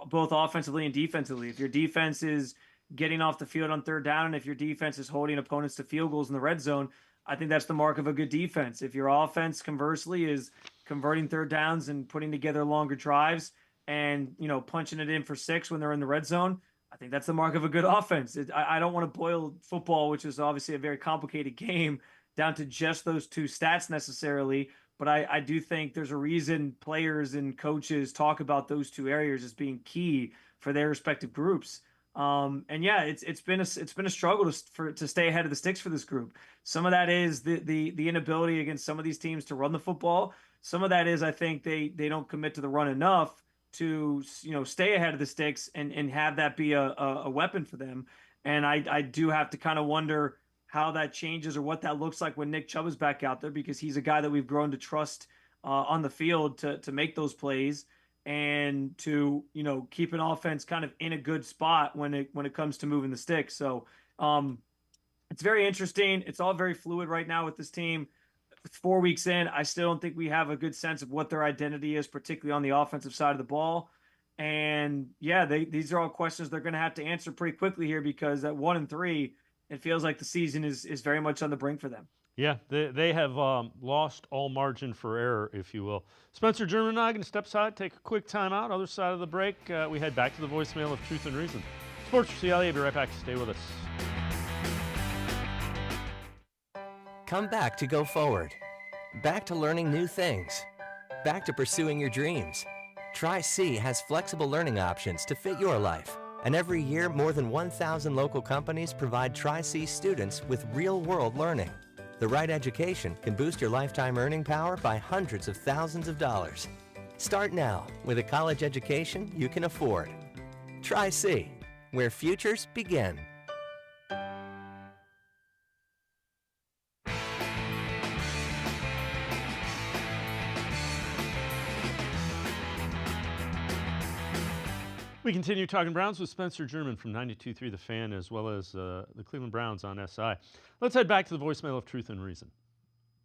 both offensively and defensively. If your defense is getting off the field on 3rd down, and if your defense is holding opponents to field goals in the red zone, I think that's the mark of a good defense. If your offense, conversely, is converting 3rd downs and putting together longer drives and punching it in for 6 when they're in the red zone, I think that's the mark of a good offense. I don't want to boil football, which is obviously a very complicated game, down to just those 2 stats necessarily. But I do think there's a reason players and coaches talk about those 2 areas as being key for their respective groups. And yeah, it's been a struggle to stay ahead of the sticks for this group. Some of that is the inability against some of these teams to run the football. Some of that is, I think, they don't commit to the run enough to stay ahead of the sticks and have that be a weapon for them. And I do have to kind of wonder how that changes or what that looks like when Nick Chubb is back out there, because he's a guy that we've grown to trust on the field to make those plays and to keep an offense kind of in a good spot when it comes to moving the stick. So it's very interesting. It's all very fluid right now with this team. 4 weeks in, I still don't think we have a good sense of what their identity is, particularly on the offensive side of the ball. And yeah, these are all questions they're going to have to answer pretty quickly here, because at 1-3, it feels like the season is very much on the brink for them. Yeah, they have lost all margin for error, if you will. Spencer German and I are going to step aside, take a quick time out. Other side of the break, we head back to the voicemail of Truth and Reason. Sports4CLE, be right back. Stay with us. Come back to go forward. Back to learning new things. Back to pursuing your dreams. Tri-C has flexible learning options to fit your life. And every year, more than 1,000 local companies provide Tri-C students with real-world learning. The right education can boost your lifetime earning power by hundreds of thousands of dollars. Start now with a college education you can afford. Tri-C, where futures begin. We continue talking Browns with Spencer German from 92.3 The Fan, as well as the Cleveland Browns on SI. Let's head back to the voicemail of Truth and Reason.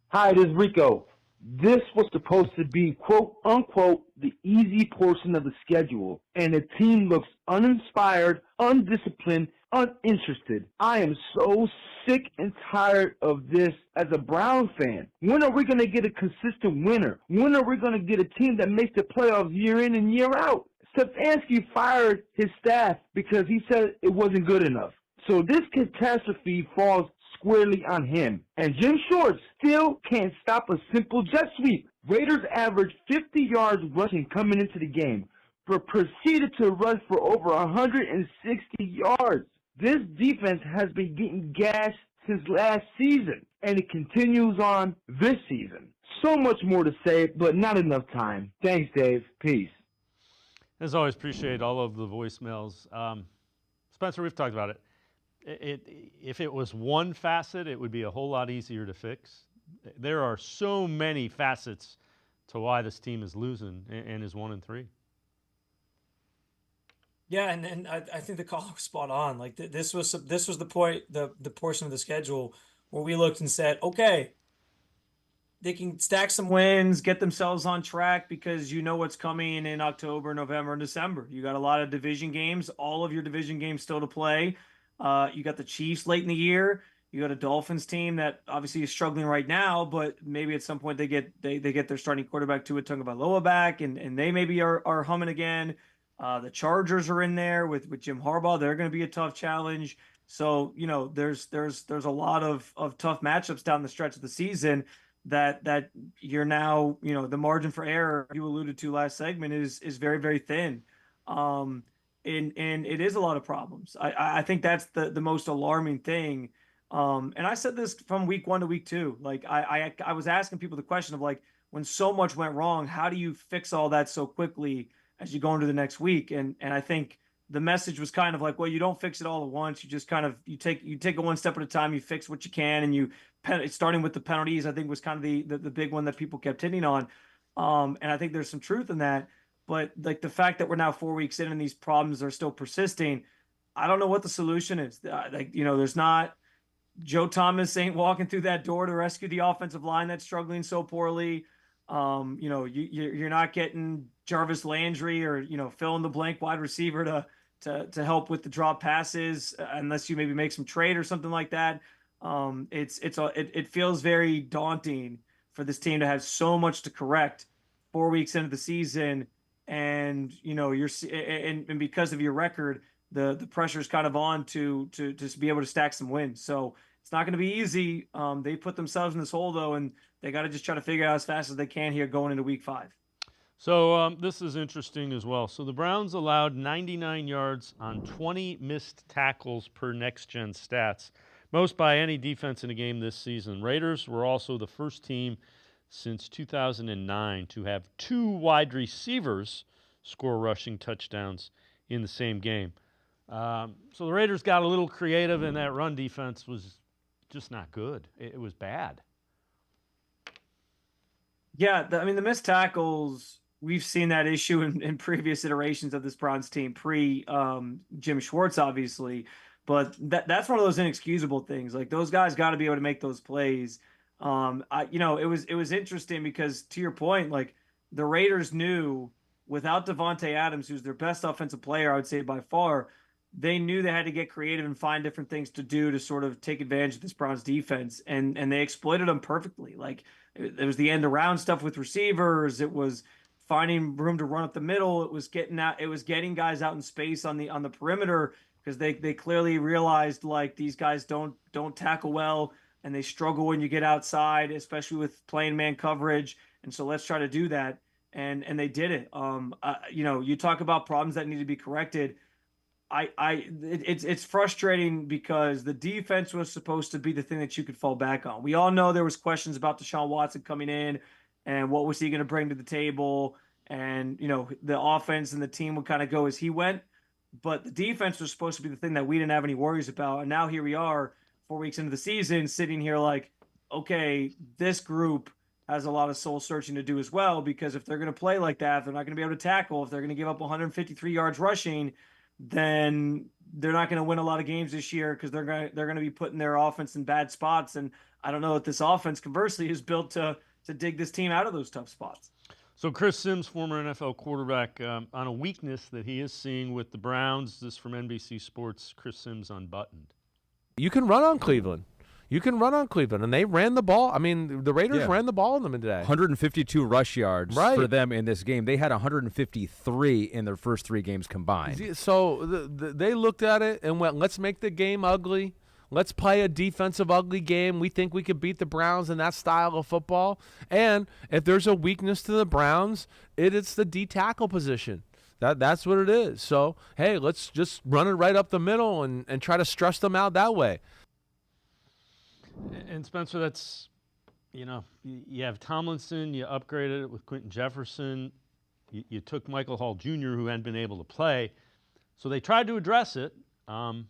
Hi, this is Rico. This was supposed to be, quote unquote, the easy portion of the schedule, and the team looks uninspired, undisciplined, uninterested. I am so sick and tired of this as a Browns fan. When are we going to get a consistent winner? When are we going to get a team that makes the playoffs year in and year out? Stefanski fired his staff because he said it wasn't good enough. So this catastrophe falls squarely on him. And Jim Short still can't stop a simple jet sweep. Raiders averaged 50 yards rushing coming into the game, but proceeded to rush for over 160 yards. This defense has been getting gashed since last season, and it continues on this season. So much more to say, but not enough time. Thanks, Dave. Peace. As always, appreciate all of the voicemails. Spencer, we've talked about it. If it was one facet, it would be a whole lot easier to fix. There are so many facets to why this team is losing and is 1-3. Yeah, and I think the call was spot on. Like this was the point, the portion of the schedule where we looked and said, okay, they can stack some wins, get themselves on track because you know what's coming in October, November, and December. You got a lot of division games, all of your division games still to play. You got the Chiefs late in the year. You got a Dolphins team that obviously is struggling right now, but maybe at some point they get their starting quarterback Tua Tagovailoa back, and they maybe are humming again. The Chargers are in there with Jim Harbaugh. They're going to be a tough challenge. So there's a lot of tough matchups down the stretch of the season that you're now the margin for error you alluded to last segment is very, very thin. And it is a lot of problems. I think that's the most alarming thing. And I said this from week 1 to week 2. Like I was asking people the question of like, when so much went wrong, how do you fix all that so quickly as you go into the next week? And I think the message was kind of like, well, you don't fix it all at once. You just kind of you take it one step at a time. You fix what you can, and starting with the penalties, I think was kind of the big one that people kept hitting on. And I think there's some truth in that. But like the fact that we're now 4 weeks in and these problems are still persisting, I don't know what the solution is. There's not Joe Thomas ain't walking through that door to rescue the offensive line that's struggling so poorly. You're not getting Jarvis Landry or fill in the blank wide receiver to help with the drop passes unless you maybe make some trade or something like that. It feels very daunting for this team to have so much to correct 4 weeks into the season, and and because of your record, the pressure's kind of on to just be able to stack some wins. So it's not going to be easy. They put themselves in this hole though, and they got to just try to figure it out as fast as they can here going into week 5. So this is interesting as well. So the Browns allowed 99 yards on 20 missed tackles per next-gen stats, most by any defense in a game this season. Raiders were also the first team since 2009 to have 2 wide receivers score rushing touchdowns in the same game. So the Raiders got a little creative, and that run defense was just not good. It was bad. Yeah, the missed tackles, we've seen that issue in previous iterations of this Browns team, Jim Schwartz, obviously. But that's one of those inexcusable things. Like, those guys got to be able to make those plays. It was interesting because, to your point, like, the Raiders knew without Devontae Adams, who's their best offensive player, I would say by far, they knew they had to get creative and find different things to do to sort of take advantage of this Browns defense, and they exploited them perfectly. Like, it was the end around stuff with receivers. It was finding room to run up the middle. It was getting guys out in space on the perimeter, because they clearly realized like these guys don't tackle well, and they struggle when you get outside, especially with playing man coverage. And so let's try to do that. And they did it. You talk about problems that need to be corrected. It's frustrating because the defense was supposed to be the thing that you could fall back on. We all know there was questions about DeShaun Watson coming in and what was he going to bring to the table. And, the offense and the team would kind of go as he went. But the defense was supposed to be the thing that we didn't have any worries about. And now here we are 4 weeks into the season sitting here like, okay, this group has a lot of soul searching to do as well, because if they're going to play like that, they're not going to be able to tackle. If they're going to give up 153 yards rushing, then they're not going to win a lot of games this year, because they're going to be putting their offense in bad spots. And I don't know if this offense, conversely, is built to to dig this team out of those tough spots. So Chris Sims, former NFL quarterback, on a weakness that he is seeing with the Browns. This from NBC Sports, Chris Sims unbuttoned. You can run on Cleveland. You can run on Cleveland, and they ran the ball. I mean, the Raiders ran the ball on them today. 152 rush yards for them in this game. They had 153 in their first 3 games combined. So they looked at it and went, let's make the game ugly. Let's play a defensive ugly game. We think we could beat the Browns in that style of football. And if there's a weakness to the Browns, it's the D tackle position. That's what it is. So, hey, let's just run it right up the middle and try to stress them out that way. And Spencer, that's, you have Tomlinson, you upgraded it with Quentin Jefferson, you took Michael Hall Jr., who hadn't been able to play. So they tried to address it. They're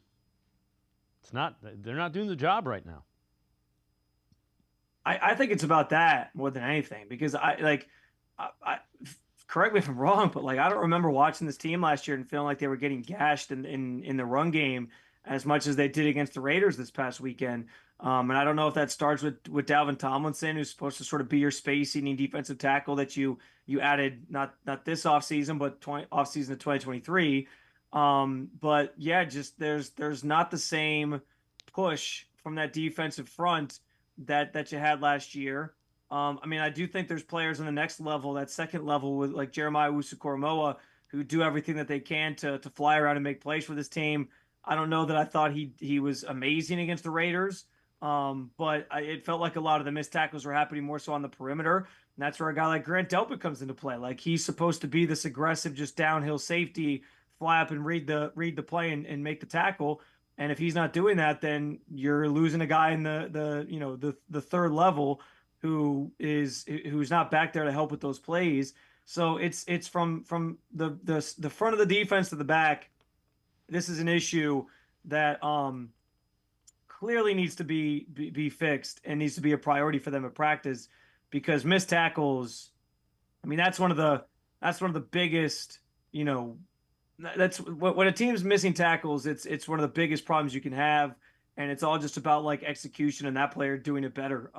not doing the job right now. I think it's about that more than anything, because I correct me if I'm wrong, but I don't remember watching this team last year and feeling like they were getting gashed in the run game as much as they did against the Raiders this past weekend. And I don't know if that starts with Dalvin Tomlinson, who's supposed to sort of be your space-eating defensive tackle that you added not this offseason, but offseason of 2023. But yeah, just there's not the same push from that defensive front that you had last year. I mean, I do think there's players on the next level, that second level, with like Jeremiah Owusu-Koramoah, who do everything that they can to fly around and make plays for this team. I don't know that I thought he was amazing against the Raiders, but it felt like a lot of the missed tackles were happening more so on the perimeter. And that's where a guy like Grant Delpit comes into play. Like, he's supposed to be this aggressive, just downhill safety, fly up and read the play and make the tackle. And if he's not doing that, then you're losing a guy in the third level who's not back there to help with those plays. So it's from the front of the defense to the back. This is an issue that clearly needs to be fixed and needs to be a priority for them at practice, because missed tackles, I mean, that's one of the biggest, that's when a team's missing tackles, it's one of the biggest problems you can have, and it's all just about like execution and that player doing it better.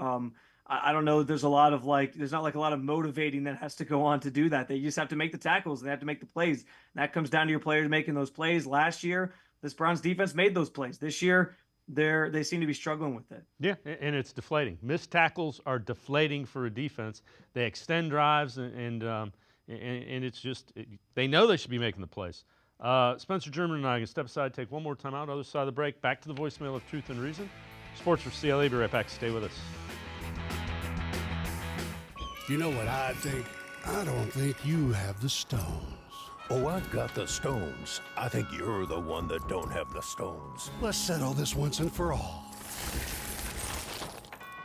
I don't know that there's not a lot of motivating that has to go on to do that. They just have to make the tackles and they have to make the plays. And that comes down to your players making those plays. Last year, this Browns defense made those plays. This year, they seem to be struggling with it. Yeah, and it's deflating. Missed tackles are deflating for a defense. They extend drives, and it's just they know they should be making the plays. Spencer German and I are going to step aside, take one more time out, other side of the break. Back to the voicemail of Truth and Reason. Sports4CLE, be right back. Stay with us. You know what I think? I don't think you have the stones. Oh, I've got the stones. I think you're the one that don't have the stones. Let's settle this once and for all.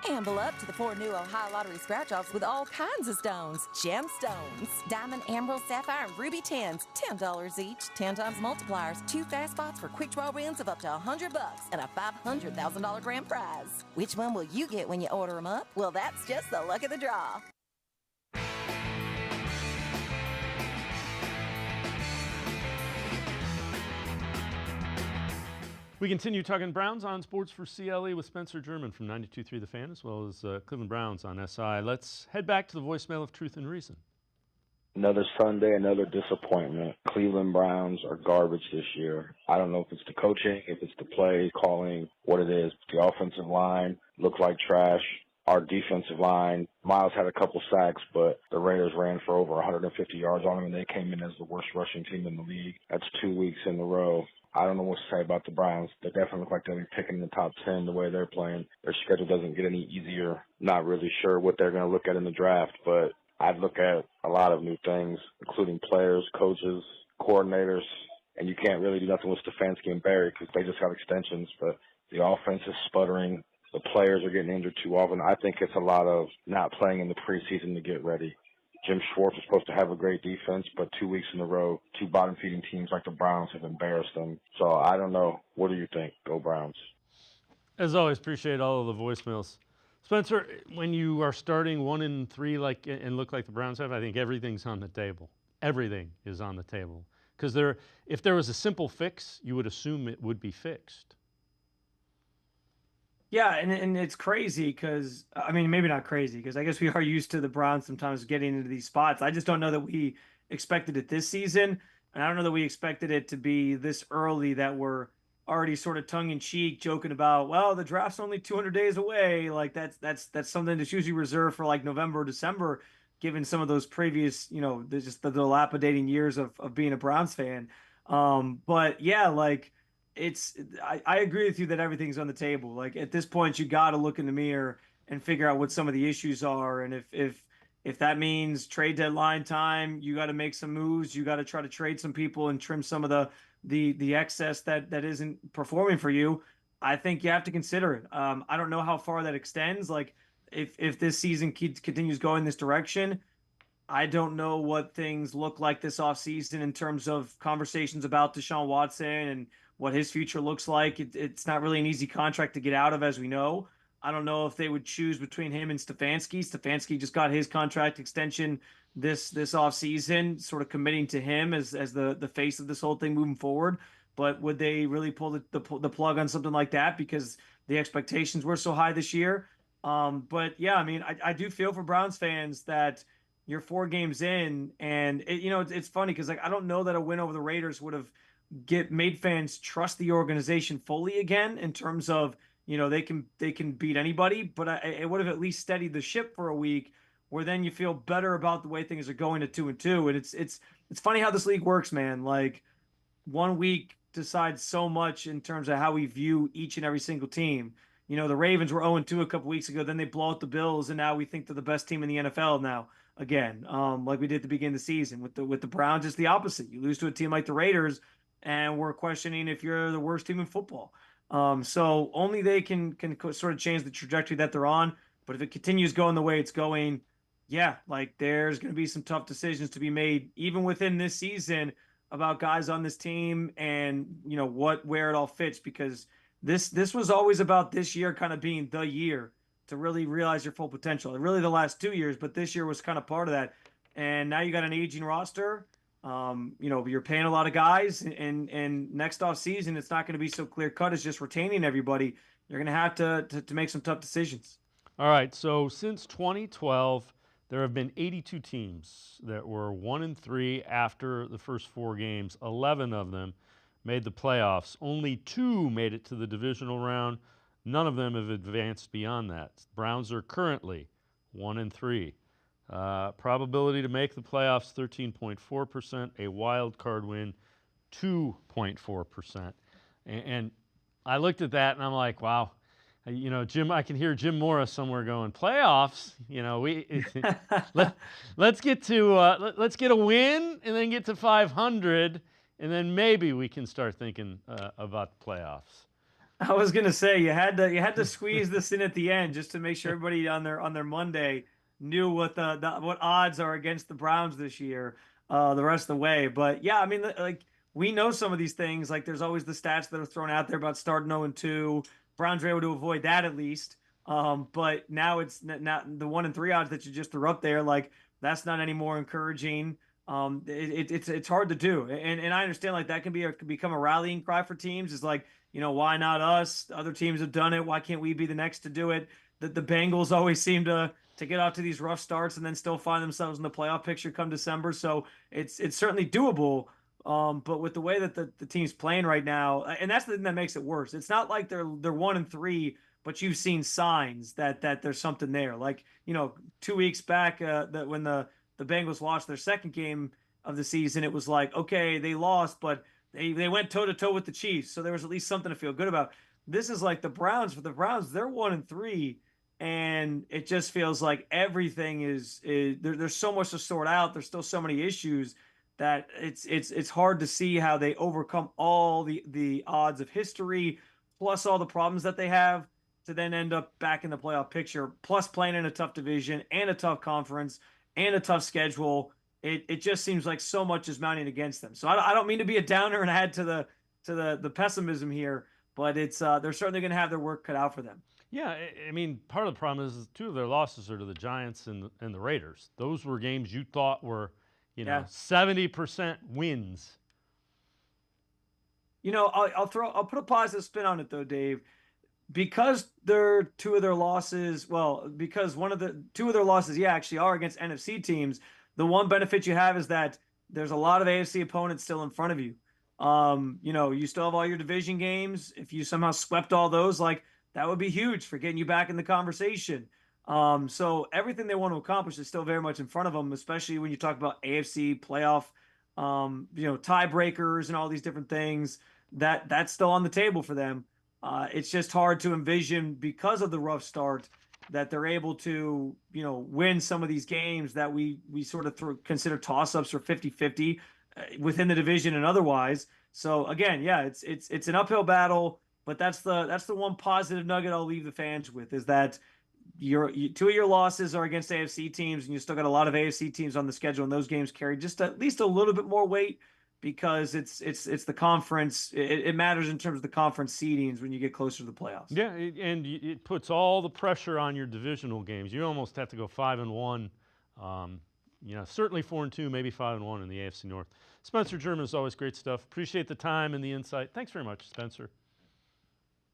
Amble up to the 4 new Ohio Lottery scratch-offs with all kinds of stones. Gemstones, diamond, emerald, sapphire, and ruby 10s. $10 each. 10 times multipliers. 2 fast spots for quick draw wins of up to $100 and a $500,000 grand prize. Which one will you get when you order them up? Well, that's just the luck of the draw. We continue talking Browns on Sports4CLE with Spencer German from 92.3 The Fan, as well as Cleveland Browns on SI. Let's head back to the voicemail of Truth and Reason. Another Sunday, another disappointment. Cleveland Browns are garbage this year. I don't know if it's the coaching, if it's the play calling, what it is. The offensive line looked like trash. Our defensive line, Miles had a couple sacks, but the Raiders ran for over 150 yards on him, and they came in as the worst rushing team in the league. That's 2 weeks in a row. I don't know what to say about the Browns. They definitely look like they'll be picking in the top 10 the way they're playing. Their schedule doesn't get any easier. Not really sure what they're going to look at in the draft, but I'd look at a lot of new things, including players, coaches, coordinators, and you can't really do nothing with Stefanski and Barry because they just got extensions, but the offense is sputtering. The players are getting injured too often. I think it's a lot of not playing in the preseason to get ready. Jim Schwartz was supposed to have a great defense, but 2 weeks in a row, 2 bottom-feeding teams like the Browns have embarrassed them. So I don't know. What do you think? Go Browns. As always, appreciate all of the voicemails. Spencer, when you are starting 1-3 and look like the Browns have, I think everything's on the table. Everything is on the table. Because if there was a simple fix, you would assume it would be fixed. Yeah, and it's crazy because, I mean, maybe not crazy because I guess we are used to the Browns sometimes getting into these spots. I just don't know that we expected it this season, and I don't know that we expected it to be this early that we're already sort of tongue in cheek joking about, well, the draft's only 200 days away. Like that's something that's usually reserved for like November or December, given some of those previous, just the dilapidating years of being a Browns fan. But yeah, like I agree with you that everything's on the table. Like at this point, you got to look in the mirror and figure out what some of the issues are. And if that means trade deadline time, you got to make some moves. You got to try to trade some people and trim some of the excess that isn't performing for you. I think you have to consider it. I don't know how far that extends. Like if this season continues going this direction, I don't know what things look like this offseason in terms of conversations about Deshaun Watson and what his future looks like. It's not really an easy contract to get out of, as we know. I don't know if they would choose between him and Stefanski. Stefanski just got his contract extension this offseason, sort of committing to him as the face of this whole thing moving forward. But would they really pull the plug on something like that because the expectations were so high this year? But yeah, I mean, I do feel for Browns fans that you're 4 games in, and it's funny because like I don't know that a win over the Raiders would have made fans trust the organization fully again in terms of they can beat anybody, but it would have at least steadied the ship for a week, where then you feel better about the way things are going at 2-2. And it's funny how this league works, man. Like 1 week decides so much in terms of how we view each and every single team. The Ravens were 0-2 a couple weeks ago, then they blow out the Bills, and now we think they're the best team in the NFL now again, like we did at the beginning of the season. With the Browns, it's the opposite. You lose to a team like the Raiders, and we're questioning if you're the worst team in football. So only they can sort of change the trajectory that they're on. But if it continues going the way it's going, yeah, like there's going to be some tough decisions to be made, even within this season, about guys on this team and where it all fits, because this was always about this year kind of being the year to really realize your full potential. And really the last 2 years, but this year was kind of part of that. And now you got an aging roster. You're paying a lot of guys, and next off season, it's not going to be so clear cut as just retaining everybody. You're going to have to make some tough decisions. All right. So since 2012, there have been 82 teams that were 1-3 after the first 4 games. 11 of them made the playoffs. Only 2 made it to the divisional round. None of them have advanced beyond that. Browns are currently 1-3. Probability to make the playoffs 13.4%. A wild card win 2.4%. And I looked at that and I'm like, wow. Jim, I can hear Jim Morris somewhere going, playoffs. Let's get to let's get a win and then get to 500, and then maybe we can start thinking about the playoffs. I was gonna say you had to squeeze this in at the end just to make sure everybody on their Monday knew what what odds are against the Browns this year, the rest of the way. But yeah, I mean, like we know some of these things. Like there's always the stats that are thrown out there about starting 0-2. Browns were able to avoid that at least. But now it's not the 1-3 odds that you just threw up there. Like that's not any more encouraging. It's hard to do, and I understand like that can become a rallying cry for teams. Is like, why not us? Other teams have done it. Why can't we be the next to do it? The Bengals always seem to get off to these rough starts and then still find themselves in the playoff picture come December. So it's certainly doable. But with the way that the team's playing right now, and that's the thing that makes it worse. It's not like they're 1-3, but you've seen signs that there's something there. Like 2 weeks back, that when the Bengals lost their second game of the season, it was like, okay, they lost, but they went toe to toe with the Chiefs, so there was at least something to feel good about. This is like the Browns. For the Browns, they're 1-3, and it just feels like everything is there's so much to sort out. There's still so many issues that it's hard to see how they overcome all the odds of history, plus all the problems that they have, to then end up back in the playoff picture, plus playing in a tough division and a tough conference and a tough schedule. It just seems like so much is mounting against them. So I don't mean to be a downer and add to the pessimism here, but it's they're certainly going to have their work cut out for them. Yeah, I mean, part of the problem is 2 of their losses are to the Giants and the Raiders. Those were games you thought were 70% wins. I'll put a positive spin on it though, Dave. because two of their losses, well, because two of their losses, actually are against NFC teams. The one benefit you have is that there's a lot of AFC opponents still in front of you. You still have all your division games. If you somehow swept all those, like, that would be huge for getting you back in the conversation. So everything they want to accomplish is still very much in front of them, especially when you talk about AFC playoff, tiebreakers and all these different things. That's still on the table for them. It's just hard to envision, because of the rough start, that they're able to, win some of these games that we sort of consider toss-ups or 50-50 within the division and otherwise. So again, it's an uphill battle, but that's the one positive nugget I'll leave the fans with, is that two of your losses are against AFC teams, and you still got a lot of AFC teams on the schedule, and those games carry just at least a little bit more weight, because it's the conference. It matters in terms of the conference seedings when you get closer to the playoffs. Yeah, and it puts all the pressure on your divisional games. You almost have to go 5-1. Certainly 4-2, maybe 5-1 in the AFC North. Spencer German, is always great stuff. Appreciate the time and the insight. Thanks very much, Spencer.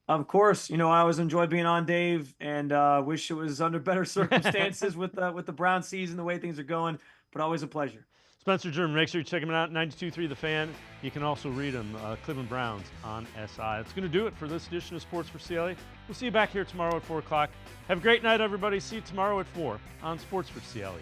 Of course, I always enjoy being on, Dave, and wish it was under better circumstances with the Brown season, the way things are going, but always a pleasure. Spencer German, make sure you check him out, 92.3 The Fan. You can also read him, Cleveland Browns on SI. That's going to do it for this edition of Sports for CLE. We'll see you back here tomorrow at 4 o'clock. Have a great night, everybody. See you tomorrow at 4 on Sports for CLE.